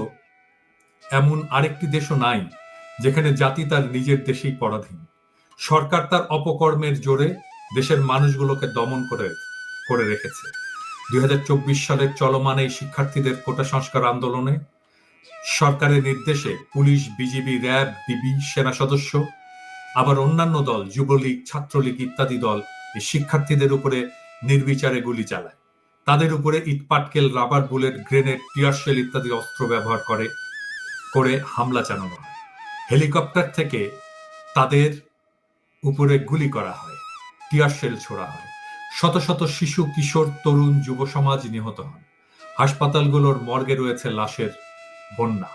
এমন আরেকটি দেশও নাই যেখানে জাতি তার নিজের দেশেই পরাধীন। সরকার তার অপকর্মের জোরে দেশের মানুষগুলোকে দমন করে রেখেছে। 2024 সালের চলমান এই শিক্ষার্থীদের কোটা সংস্কার আন্দোলনে সরকারের নির্দেশে পুলিশ, বিজিবি, র্যাব, ডিবি, সেনা সদস্য, আবার অন্যান্য দল, যুবলীগ, ছাত্রলীগ ইত্যাদি দল এই শিক্ষার্থীদের উপরে নির্বিচারে গুলি চালায়। তাদের উপরে ইটপাটকেল, রাবার বুলেট, গ্রেনেড, টিয়ারশেল ইত্যাদি অস্ত্র ব্যবহার করে হামলা চালানো হয়। হেলিকপ্টার থেকে তাদের উপরে গুলি করা হয়, টিয়ারশেল ছোড়া হয়। শত শত শিশু, কিশোর, তরুণ, যুব সমাজ নিহত হন। হাসপাতালগুলোর মর্গে রয়েছে লাশের বন্যা।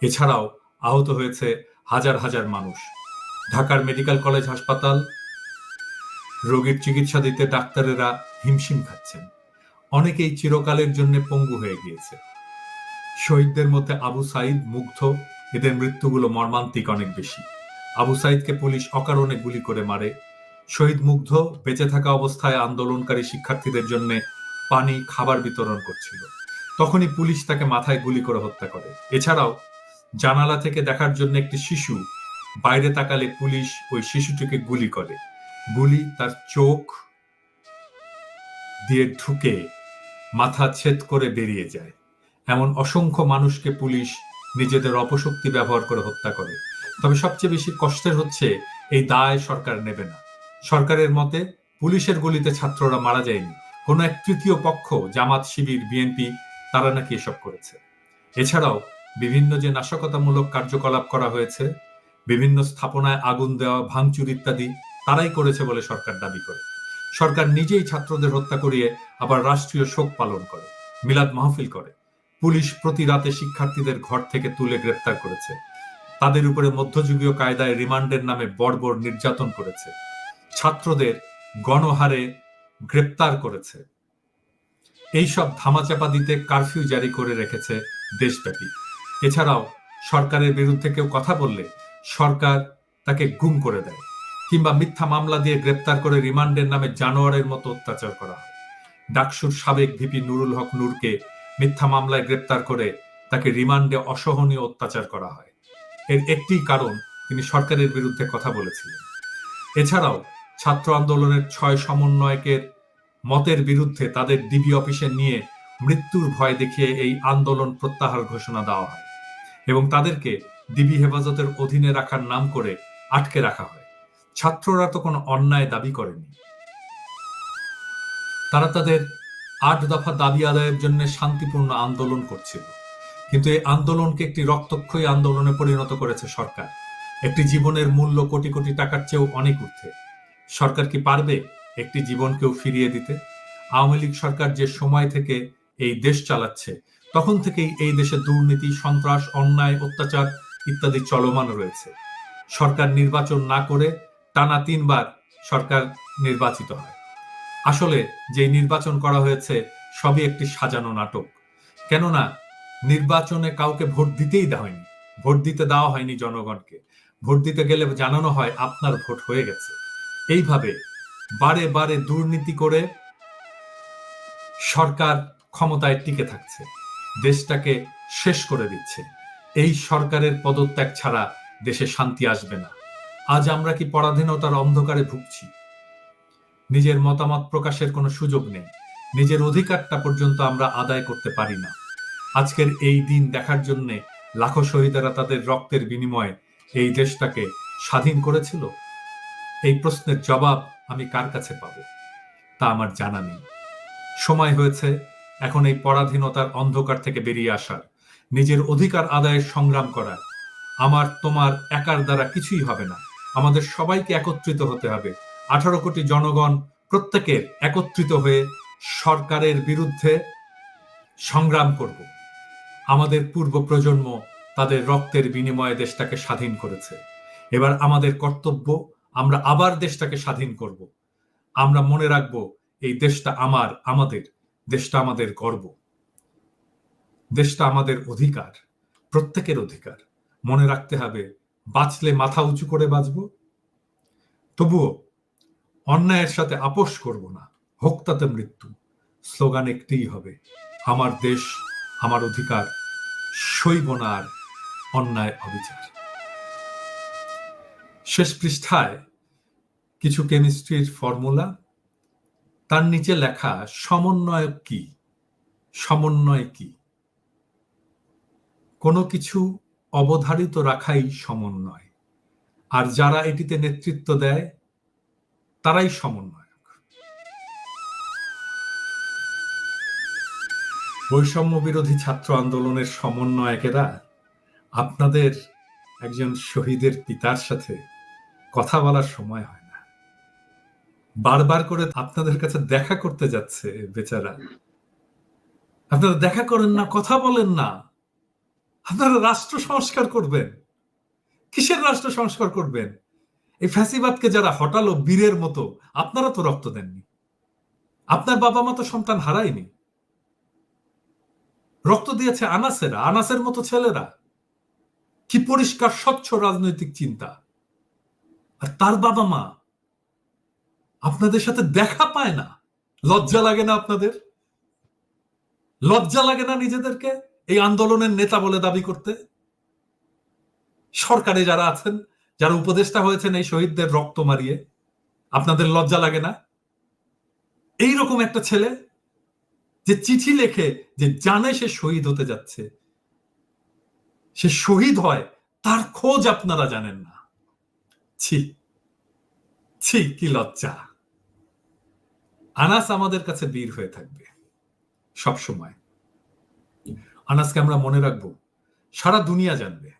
এছাড়াও আহত হয়েছে হাজার হাজার মানুষ। ঢাকার মেডিকেল কলেজ হাসপাতাল রোগীর চিকিৎসা দিতে ডাক্তারেরা হিমশিম খাচ্ছেন। অনেকেই চিরকালের জন্য পঙ্গু হয়ে গিয়েছে। শহীদদের মধ্যে আবু সাইদ, মুগ্ধ, এদের মৃত্যুগুলো মর্মান্তিক অনেক বেশি। আবু সাইদকে পুলিশ অকারণে গুলি করে মারে। শহীদ মুগ্ধ বেঁচে থাকা অবস্থায় আন্দোলনকারী শিক্ষার্থীদের জন্য পানি, খাবার বিতরণ করছিল। তখনই পুলিশ তাকে মাথায় গুলি করে হত্যা করে। এছাড়াও জানালা থেকে দেখার জন্য একটি শিশু বাইরে তাকালে পুলিশ ওই শিশুটিকে গুলি করে। গুলি তার চোখ দিয়ে ঢুকে মাথা ছেদ করে বেরিয়ে যায়। এমন অসংখ্য মানুষকে পুলিশ নিজেদের অপশক্তি ব্যবহার করে হত্যা করে। তবে সবচেয়ে বেশি কষ্টের হচ্ছে এই দায় সরকার নেবে না। সরকারের মতে পুলিশের গুলিতে ছাত্ররা মারা যায়নি, কোনো এক তৃতীয় পক্ষ, জামাত, শিবির, বিএনপি, তারা নাকি এসব করেছে। এছাড়াও বিভিন্ন যে নাশকতামূলক কার্যকলাপ করা হয়েছে, বিভিন্ন স্থাপনায় আগুন দেওয়া, ভাঙচুর ইত্যাদি তারাই করেছে বলে সরকার দাবি করে। সরকার নিজেই ছাত্রদের হত্যা করিয়ে আবার রাষ্ট্রীয় শোক পালন করে, মিলাদ মাহফিল করে। পুলিশ প্রতি রাতে শিক্ষার্থীদের ঘর থেকে তুলে গ্রেপ্তার করেছে, তাদের উপরে মধ্যযুগীয় কায়দায় রিমান্ডের নামে বর্বর নির্যাতন করেছে, ছাত্রদের গণহারে গ্রেপ্তার করেছে। এইসব ধামাচাপা দিতে কারফিউ জারি করে রেখেছে দেশব্যাপী। এছাড়াও সরকারের বিরুদ্ধে কেউ কথা বললে সরকার তাকে গুম করে দেয়, কিংবা মিথ্যা মামলা দিয়ে গ্রেপ্তার করে রিমান্ডের নামে জানোয়ারের মতো অত্যাচার করা হয়। ডাকসুর সাবেক ভিপি নুরুল হক নূরকে মিথ্যা মামলায় গ্রেপ্তার করে তাকে রিমান্ডে অসহনীয় অত্যাচার করা হয়। এর একটি কারণ, তিনি সরকারের বিরুদ্ধে কথা বলেছিলেন। এছাড়াও ছাত্র আন্দোলনের 6 সমন্বয়কের মতের বিরুদ্ধে তাদের ডিবি অফিসে নিয়ে মৃত্যুর ভয় দেখিয়ে এই আন্দোলন প্রত্যাহার ঘোষণা দেওয়া হয় এবং তাদেরকে ডিবি হেফাজতের অধীনে রাখার নাম করে আটকে রাখা হয়। ছাত্ররা তো কোনো অন্যায় দাবি করেনি, তারা তাদের 8 দফা দাবি আদায়ের জন্য শান্তিপূর্ণ আন্দোলন করছিল। কিন্তু এই আন্দোলনকে একটি রক্তক্ষয়ী আন্দোলনে পরিণত করেছে সরকার। একটি জীবনের মূল্য কোটি কোটি টাকার চেয়েও অনেক ঊর্ধ্বে। সরকার কি পারবে একটি জীবনকেও ফিরিয়ে দিতে? আওয়ামী লীগ সরকার যে সময় থেকে এই দেশ চালাচ্ছে, তখন থেকেই এই দেশে দুর্নীতি, সন্ত্রাস, অন্যায়, অত্যাচার ইত্যাদি চলমান রয়েছে। সরকার নির্বাচন না করে টানা 3 বার সরকার নির্বাচিত হয়। আসলে যে নির্বাচন করা হয়েছে সবই একটি সাজানো নাটক। কেননা নির্বাচনে কাউকে ভোট দিতেই দেওয়া হয়নি, ভোট দিতে দেওয়া হয়নি জনগণকে। ভোট দিতে গেলে জানানো হয় আপনার ভোট হয়ে গেছে। এইভাবে বারে বারে দুর্নীতি করে সরকার ক্ষমতায় টিকে থাকছে, দেশটাকে শেষ করে দিচ্ছে। এই সরকারের পদত্যাগ ছাড়া দেশে শান্তি আসবে না। আজ আমরা কি পরাধীনতার অন্ধকারে ভুগছি? নিজের মতামত প্রকাশের কোনো সুযোগ নেই, নিজের অধিকারটা পর্যন্ত আমরা আদায় করতে পারি না। আজকের এই দিন দেখার জন্য লাখো শহীদেরা তাদের রক্তের বিনিময়ে এই দেশটাকে স্বাধীন করেছিল। এই প্রশ্নের জবাব আমি কার কাছে পাব তা আমার জানা নেই। সময় হয়েছে এখন এই পরাধীনতার অন্ধকার থেকে বেরিয়ে আসার, নিজের অধিকার আদায়ের সংগ্রাম করার। আমার তোমার একার দ্বারা কিছুই হবে না, আমাদের সবাইকে একত্রিত হতে হবে। 18 কোটি জনগণ প্রত্যেকের একত্রিত হয়ে সরকারের বিরুদ্ধে সংগ্রাম করব। আমাদের পূর্ব প্রজন্ম তাদের রক্তের বিনিময়ে দেশটাকে স্বাধীন করেছে। এবার আমাদের কর্তব্য, আমরা আবার দেশটাকে স্বাধীন করব। আমরা মনে রাখব এই দেশটা আমাদের দেশটা আমাদের গর্ব, দেশটা আমাদের অধিকার, প্রত্যেকের অধিকার। মনে রাখতে হবে, বাঁচলে মাথা উঁচু করে বাঁচব। তবুও অন্যায়ের সাথে আপোষ করব না, হোক তাতে মৃত্যু। স্লোগান একটিই হবে, আমার দেশ, আমার অধিকার, সইব না আর অন্যায় অবিচার। শেষ পৃষ্ঠায় কিছু কেমিস্ট্রির ফর্মুলা, তার নিচে লেখা সমন্বয় কি। সমন্বয় কি? কোনো কিছু অবধারিত রাখাই সমন্বয়, আর যারা এটিতে নেতৃত্ব দেয় তারাই সমন্বয়ক। বৈষম্য বিরোধী ছাত্র আন্দোলনের সমন্বয়কেরা আপনাদের একজন শহীদের পিতার সাথে কথা বলার সময় হয় না, বারবার করে আপনাদের কাছে দেখা করতে যাচ্ছে বেচারা। আপনারা দেখা করেন না, কথা বলেন না। আপনারা রাষ্ট্র সংস্কার করবেন, কিসের রাষ্ট্র সংস্কার করবেন? এই ফ্যাসিবাদকে যারা হটালো বীরের মতো, আপনারা তো রক্ত দেননি, আপনার বাবা মা তো সন্তান হারায়নি, রক্ত দিয়েছে আনাসেরা, আনাসের মতো ছেলেরা। কি পরিষ্কার স্বচ্ছ রাজনৈতিক চিন্তা। আর তার বাবা মা আপনাদের সাথে দেখা পায় না। লজ্জা লাগে না আপনাদের? লজ্জা লাগে না নিজেদেরকে এই আন্দোলনের নেতা বলে দাবি করতে? সরকারে যারা আছেন, যারা উপদেষ্টা হয়েছেন এই শহীদদের রক্ত মারিয়ে, আপনাদের লজ্জা লাগে না? এইরকম একটা ছেলে যে চিঠি লেখে, যে জানে সে শহীদ হতে যাচ্ছে, সে শহীদ হয়, তার খোঁজ আপনারা জানেন না। ছি, ছি, কি লজ্জা। আনাস আমাদের কাছে বীর হয়ে থাকবে সব সময়। আনাসকে আমরা মনে রাখবো, সারা দুনিয়া জানবে,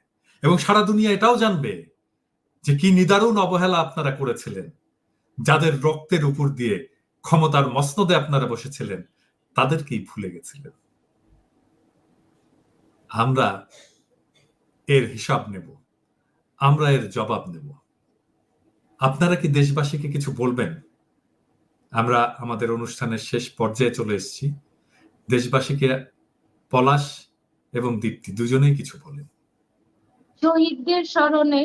এবং সারা দুনিয়া এটাও জানবে যে কি নিদারুণ অবহেলা আপনারা করেছিলেন। যাদের রক্তের উপর দিয়ে ক্ষমতার মসনদে আপনারা বসেছিলেন তাদেরকেই ভুলে গেছিলেন। আমরা এর হিসাব নেব, আমরা এর জবাব নেব। আপনারা কি দেশবাসীকে কিছু বলবেন? আমরা আমাদের অনুষ্ঠানের শেষ পর্যায়ে চলে এসেছি। দেশবাসীকে পলাশ এবং দীপ্তি দুজনেই কিছু বলেন। শহীদদের স্মরণে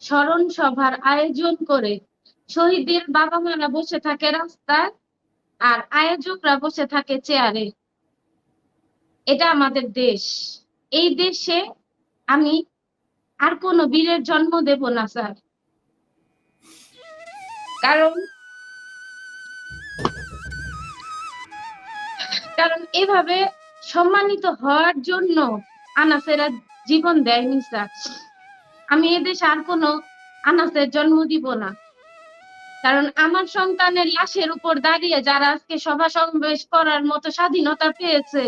স্মরণ সভার আয়োজন করে শহীদের বাবা মারা বসে থাকে রাস্তায়, আর আয়োজকরা বসে থাকে চেয়ারে। এটা আমাদের দেশ। এই দেশে আমি আর কোনো বীরের জন্ম দেব না স্যার। কারণ এভাবে সম্মানিত হওয়ার জন্য আনাসেরা জীবন দেয়নি স্যার। আমি এদেশে আর কোনো আনাসের জন্ম দিব না। কারণ আমার সন্তানের লাশের উপর দাঁড়িয়ে যারা আজকে সভা সমাবেশ করার মতো স্বাধীনতা পেয়েছে,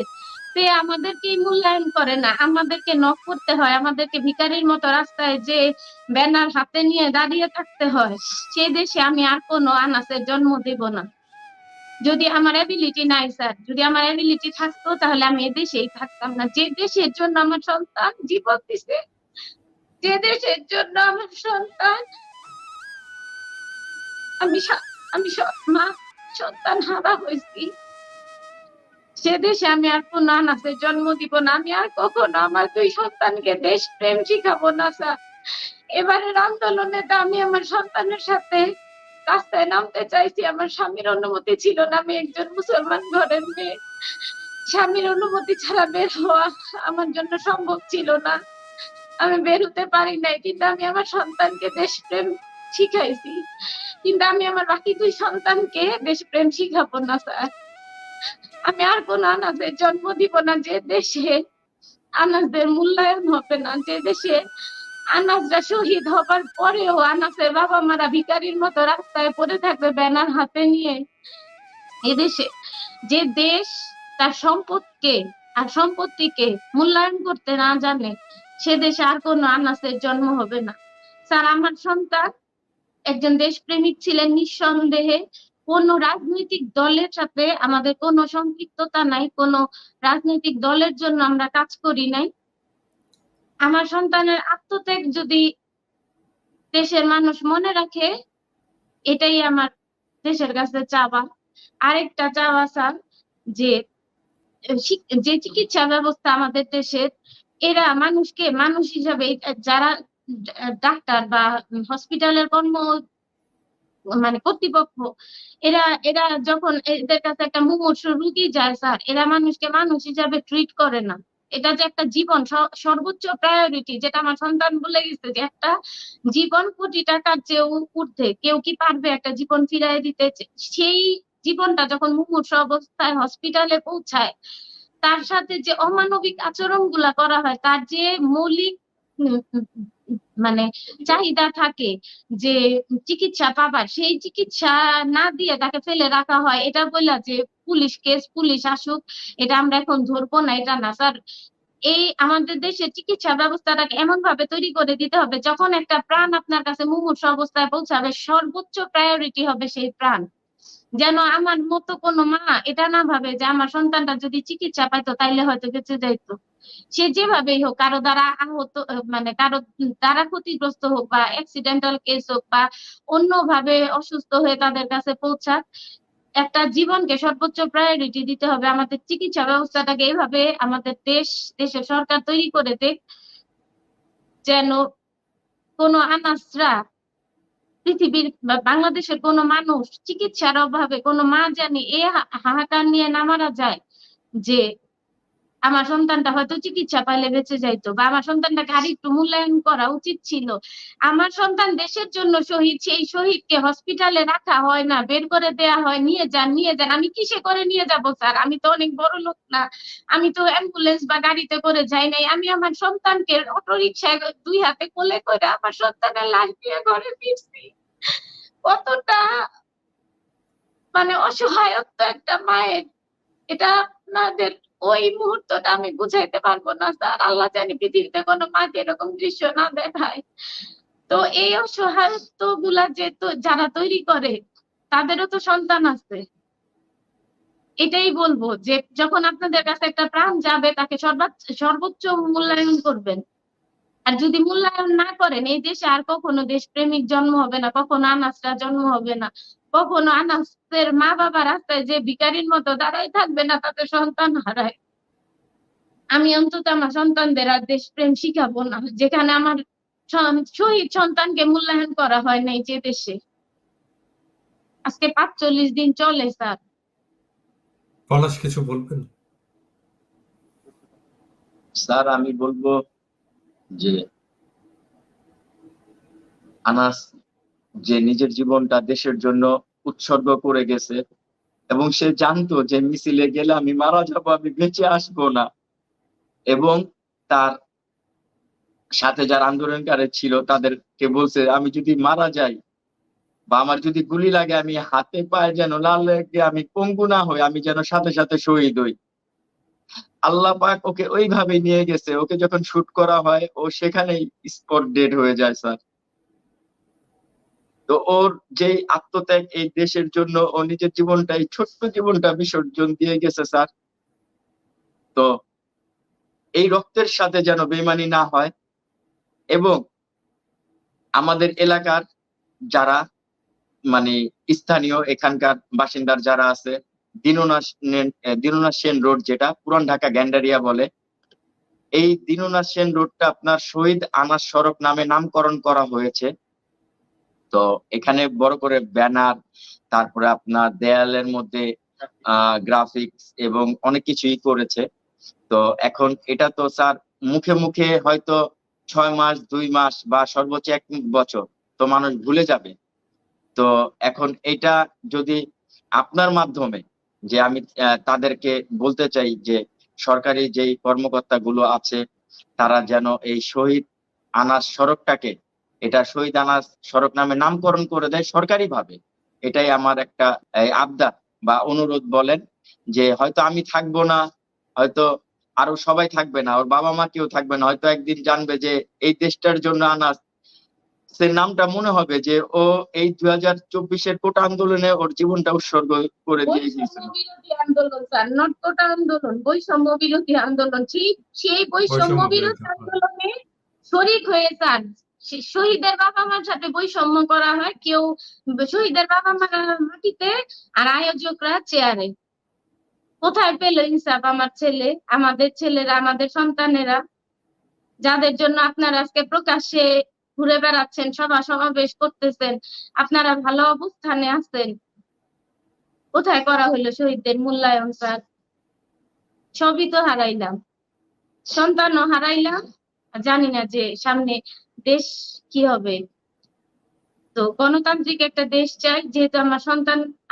পেয়ে আমাদেরকে মূল্যায়ন করে না, আমাদেরকে নক করতে হয়, আমাদেরকে ভিখারির মতো রাস্তায় যে ব্যানার হাতে নিয়ে দাঁড়িয়ে থাকতে হয়, সেই দেশে আমি আর কোনো আনাসের জন্ম দেব না। যদি আমার অ্যাবিলিটি নাই স্যার, যদি আমার অ্যাবিলিটি থাকতো তাহলে আমি এদেশেই থাকতাম না। যে দেশের জন্য আমার সন্তান জীবন দিছে, যে দেশের জন্য আমার সন্তান আমি মা সন্তান হারা হয়েছি, সে দেশে আমি আর কোন আনাসের জন্ম দিব না। আমি আর কখনো আমার দুই সন্তানকে দেশপ্রেম শিখাবো না স্যার। এবারের আন্দোলনে তো আমি আমার সন্তানের সাথে রাস্তায় নামতে চাইছি, আমার স্বামীর অনুমতি ছিল না। আমি একজন মুসলমান ঘরের মেয়ে, স্বামীর অনুমতি ছাড়া বের হওয়া আমার জন্য সম্ভব ছিল না। আমি বের হতে পারি নাই, কিন্তু আমি আমার সন্তানকে দেশপ্রেম শিখাইছি। কিন্তু আমি আমার বাকি দুই সন্তানকে দেশপ্রেম শিখাবো না স্যার। আমি আর কোন আনাসের জন্ম দিব না যে দেশে আনাসদের মূল্যায়ন হবে না, যে দেশে আনাসরা শহীদ হবার পরেও আনাসের বাবা মারা ভিখারির মতো রাস্তায় পড়ে থাকবে ব্যানার হাতে নিয়ে। এদেশে যে দেশ তার সম্পদকে আর সম্পত্তিকে মূল্যায়ন করতে না জানে, সে দেশে আর কোনো আনাসের জন্ম হবে না স্যার। আমার সন্তান একজন দেশপ্রেমিক ছিলেন নিঃসন্দেহে। কোন রাজনৈতিক দলের সাথে আমাদের কোনো সম্পৃক্ততা নাই, কোন রাজনৈতিক দলের জন্য আমরা কাজ করি নাই। আমার সন্তানের আত্মত্যাগ যদি দেশের মানুষ মনে রাখে, এটাই আমার দেশের কাছে চাওয়া। আরেকটা চাওয়া স্যার, যে যে চিকিৎসা ব্যবস্থা আমাদের দেশের, এরা মানুষকে মানুষ হিসাবে, যারা ডাক্তার বা হসপিটালের মানে কর্তৃপক্ষ, এরা এরা যখন এদের কাছে একটা মুমূর্ষু রোগী যায় স্যার, এরা মানুষকে মানুষ হিসাবে ট্রিট করে না। এটা যে একটা জীবন সর্বোচ্চ প্রায়োরিটি, যেটা আমার সন্তান বলে গেছে যে একটা জীবন কোটি টাকার চেয়েও ঊর্ধ্বে। কেউ কি পারবে একটা জীবন ফিরাই দিতে? সেই জীবনটা যখন মুমূর্ষু অবস্থায় হসপিটালে পৌঁছায়, তার সাথে যে অমানবিক আচরণ গুলা করা হয়, তার যে মৌলিক মানে চাহিদা থাকে যে চিকিৎসা পাবার, সেই চিকিৎসা না দিয়ে তাকে ফেলে রাখা হয়। এটা বললা যে পুলিশ কেস, পুলিশ আসুক, এটা আমরা এখন ধরবো না, এটা না স্যার। এই আমাদের দেশে চিকিৎসা ব্যবস্থাটাকে এমন ভাবে তৈরি করে দিতে হবে, যখন একটা প্রাণ আপনার কাছে মুমূর্ষু অবস্থায় পৌঁছাবে, সর্বোচ্চ প্রায়োরিটি হবে সেই প্রাণ। যেন আমার মতো কোনো মা এটা না ভাবে যে আমার সন্তানটা যদি চিকিৎসা পাইতো তাইলে হয়তো বেঁচে যাইতো। সে যেভাবেই হোক, কারো দ্বারা আহত, মানে কারো দ্বারা ক্ষতিগ্রস্ত হোক, বা অ্যাক্সিডেন্টাল কেস হোক, বা অন্যভাবে অসুস্থ হয়ে তাদের কাছে পৌঁছাক, একটা জীবনকে সর্বোচ্চ প্রায়োরিটি দিতে হবে। আমাদের চিকিৎসা ব্যবস্থাটাকে এইভাবে আমাদের দেশের সরকার তৈরি করে দেখ, যেন কোনো আনাসরা, পৃথিবীর বাংলাদেশের কোনো মানুষ চিকিৎসার অভাবে, কোনো মা জানি এ হাহাকার নিয়ে না মারা যায় যে আমার সন্তানটা হয়তো চিকিৎসা পাইলে বেঁচে যাইতো, বা আমার সন্তানটাকে আর একটু মূল্যায়ন করা উচিত ছিল। আমার সন্তান দেশের জন্য শহীদ, সেই শহীদকে হসপিটালে রাখা হয় না, বের করে দেয়া হয়, নিয়ে যান নিয়ে যান। আমি কিসে করে নিয়ে যাব স্যার? আমি তো অনেক বড় লোক না, আমি তো অ্যাম্বুলেন্স বা গাড়িতে করে যাই নাই। আমি আমার সন্তানকে অটো রিক্সায় দুই হাতে কোলে করে আমার সন্তানের লাশ দিয়ে ঘরে ফিরছি। কতটা মানে অসহায়ত্ব একটা মায়ের, এটা আপনাদের ওই মুহূর্তটা আমি বুঝাইতে পারবো না স্যার। আল্লাহ জানি পৃথিবীতে কোনো মাকে এরকম দৃশ্য না দেখায়। তো এই অসহায়ত্ব গুলা যে যারা তৈরি করে তাদেরও তো সন্তান আছে। এটাই বলবো যে যখন আপনাদের কাছে একটা প্রাণ যাবে তাকে সর্বোচ্চ মূল্যায়ন করবেন। আর যদি মূল্যায়ন না করেন এই দেশে আর কখনো দেশপ্রেমিক জন্ম হবে না, কখনো আনাসরা জন্ম হবে না, কখনো আনাসের মা বাবা রাস্তায় যে ভিখারির মতো দাঁড়াই থাকবে না তাতে সন্তান হারায়। আমি অন্তত আমার সন্তানদের আর দেশপ্রেম শিখাবো না যেখানে আমার শহীদ সন্তানকে মূল্যায়ন করা হয় নাই যে দেশে। আজকে ৪৫ দিন চলে স্যার। পলাশ কিছু বলবেন? স্যার আমি বলবো যে আনাস যে নিজের জীবনটা দেশের জন্য উৎসর্গ করে গেছে এবং সে জানতো যে মিছিলে গেলে আমি মারা যাবো, আমি বেঁচে আসবো না, এবং তার সাথে যারা আন্দোলনকারী ছিল তাদেরকে বলছে আমি যদি মারা যাই বা আমার যদি গুলি লাগে আমি হাতে পায়ে যেন লাল লেগে আমি পঙ্গু না হই, আমি যেন সাথে সাথে শহীদ হই। আল্লাহ পাক ওকে ওইভাবে নিয়ে গেছে, ওকে যখন শুট করা হয় ও সেখানেই স্পট ডেড হয়ে যায় স্যার। তো ওর যে আত্মত্যাগ এই দেশের জন্য, ও নিজের জীবনটা এই ছোট্ট জীবনটা বিসর্জন দিয়ে গেছে স্যার। তো এই রক্তের সাথে যেন বেইমানি না হয় এবং আমাদের এলাকার যারা মানে স্থানীয় এখানকার বাসিন্দার যারা আছে, দীননাথ সেন রোড যেটা পুরান ঢাকা গ্যান্ডারিয়া বলে, এই দীননাথ সেন রোডটা আপনার শহীদ আনাস সড়ক নামে নামকরণ করা হয়েছে। তো এখানে বড় করে ব্যানার, তারপরে আপনার দেয়ালের মধ্যে গ্রাফিক্স এবং অনেক কিছুই করেছে। তো এখন এটা তো স্যার মুখে মুখে হয়তো 6 মাস 2 মাস বা সর্বোচ্চ 1 বছর তো মানুষ ভুলে যাবে। তো এখন এটা যদি আপনার মাধ্যমে যে আমি তাদেরকে বলতে চাই যে সরকারি যেই কর্মকর্তাগুলো আছে তারা যেন এই শহীদ আনাস সড়কটাকে এটা শহীদ আনাস সড়ক নামে নামকরণ করে দেয় সরকারি ভাবে। এটাই আমার একটা আবদার বা অনুরোধ বলেন, যে হয়তো আমি থাকবো না, হয়তো আরো সবাই থাকবে না, ওর বাবা মা কেউ থাকবে না, হয়তো একদিন জানবে যে এই দেশটার জন্য আনাস সে নামটা মনে হবে যে ও এই 2024-এর কোটা আন্দোলনে ওর জীবনটা উৎসর্গ করে দিয়ে গিয়েছিল। বৈষম্য বিরোধী আন্দোলন স্যার, নট কোটা আন্দোলন, বৈষম্য বিরোধী আন্দোলন। সেই বৈষম্য বিরোধী আন্দোলনে শরিক হয়ে স্যার শহীদের বাবা মার সাথে বৈষম্য করা হয়। কেউ শহীদের বাবা মা মাটিতে আর আয়োজকরা চেয়ারে। কোথায় পেল ইনসাফ আমার ছেলে, আমাদের ছেলেরা, আমাদের সন্তানেরা, যাদের জন্য আপনারা আজকে প্রকাশ্যে ঘুরে বেড়াচ্ছেন, সভা সমাবেশ করতেছেন, আপনারা ভালো অবস্থানে আছেন, কোথায় করা হলো শহীদদের মূল্যায়ন স্যার? সবই তো হারাইলাম, সন্তানও হারাইলাম, জানি না যে সামনে দেশ কি হবে। তো গণতান্ত্রিক একটা দেশ চাই, যেহেতু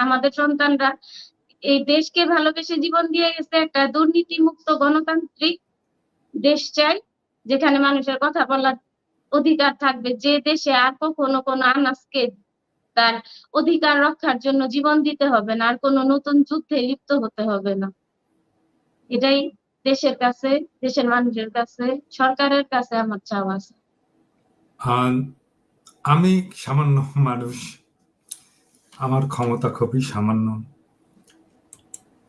আমাদের সন্তানরা এই দেশকে ভালোবেসে জীবন দিয়ে গেছে। একটা দুর্নীতি মুক্ত গণতান্ত্রিক দেশ চাই যেখানে মানুষের কথা বলার অধিকার থাকবে, যে দেশে আর কখনো কোনো আনাসকে তার অধিকার রক্ষার জন্য জীবন দিতে হবে না, আর কোনো নতুন যুদ্ধে লিপ্ত হতে হবে না। এটাই দেশের কাছে, দেশের মানুষের কাছে, সরকারের কাছে আমার চাওয়া আছে। আমি সামান্য মানুষ, আমার ক্ষমতা খুবই সামান্য,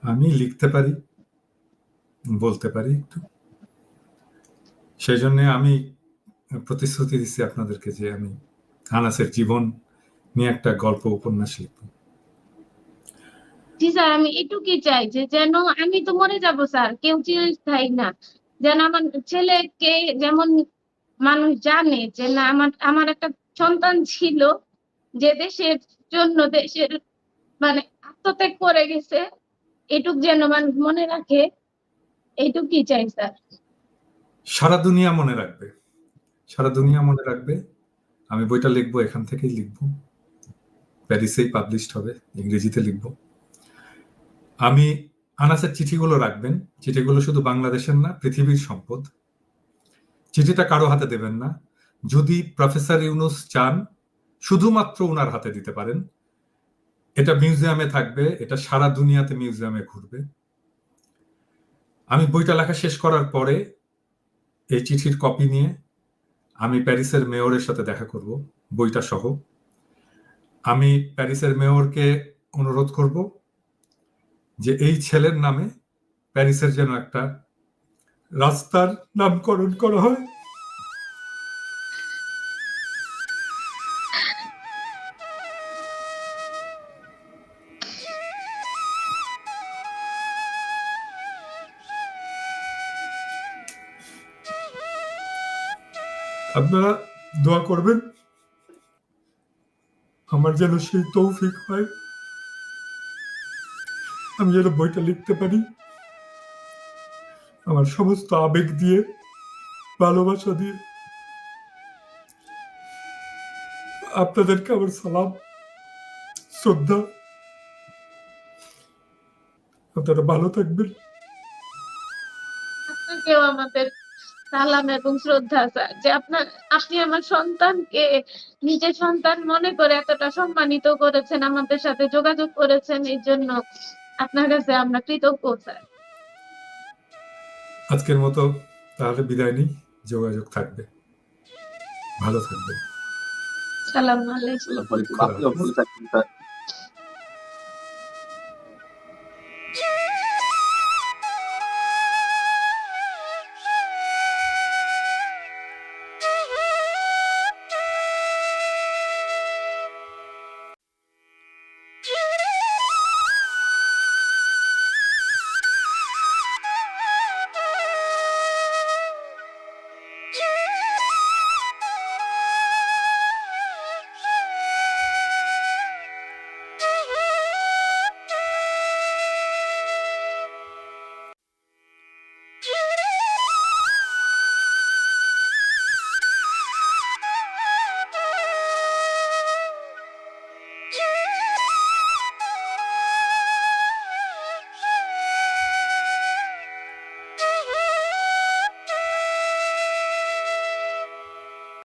আমি লিখতে পারি, বলতে পারি একটু, সেই জন্য আমি প্রতিশ্রুতি দিচ্ছি আপনাদেরকে যে আমি আনাসের জীবন নিয়ে একটা গল্প উপন্যাস লিখব। জি স্যার, আমি এটুকুই চাই যে যেন আমি তো মরে যাব স্যার, কেউ চিরস্থায়ী না, যেন আমার ছেলেকে যেমন মানুষ জানে যে না আমার একটা সন্তান ছিল যে দেশের জন্য, দেশের মানে আত্মত্যাগ করে গেছে, এটুক যেন মানুষ মনে রাখে, এইটুকুই চাই স্যার। সারা দুনিয়া মনে রাখবে, সারা দুনিয়া মনে রাখবে। আমি বইটা লিখবো, এখান থেকেই লিখবো, প্যারিসেই পাবলিশড হবে, ইংরেজিতে লিখবো। আমি আনাসের চিঠিগুলো রাখবেন, চিঠিগুলো শুধু বাংলাদেশের না, পৃথিবীর সম্পদ। চিঠিটা কারো হাতে দেবেন না। যদি প্রফেসর ইউনূস চান শুধুমাত্র ওনার হাতে দিতে পারেন। এটা মিউজিয়ামে থাকবে, এটা সারা দুনিয়াতে মিউজিয়ামে ঘুরবে। আমি বইটা লেখা শেষ করার পরে এই চিঠির কপি নিয়ে আমি প্যারিসের মেয়রের সাথে দেখা করব, বইটা সহ। আমি প্যারিসের মেয়রকে অনুরোধ করব যে এই ছেলের নামে প্যারিসের যেন একটা রাস্তার নামকরণ করা হয়। আপনারা দোয়া করবেন আমার যেন সেই তৌফিক হয়, আমি যেন বইটা লিখতে পারি আমার সমস্ত আবেগ দিয়ে, ভালোবাসা দিয়ে। আপনাদেরকে আমার সালাম, শ্রদ্ধা। আপনারা ভালো থাকবেন। আপনাকেও আমাদের সালাম এবং শ্রদ্ধা স্যার, যে আপনি আমার সন্তানকে নিজের সন্তান মনে করে এতটা সম্মানিত করেছেন, আমাদের সাথে যোগাযোগ করেছেন, এই জন্য আপনার কাছে আমরা কৃতজ্ঞ স্যার। আজকের মতো তাহলে বিদায় নিই, যোগাযোগ থাকবে, ভালো থাকবেন। সালাম আলাইকুম। আসসালামু আলাইকুম। আপনিও ভালো থাকবেন স্যার।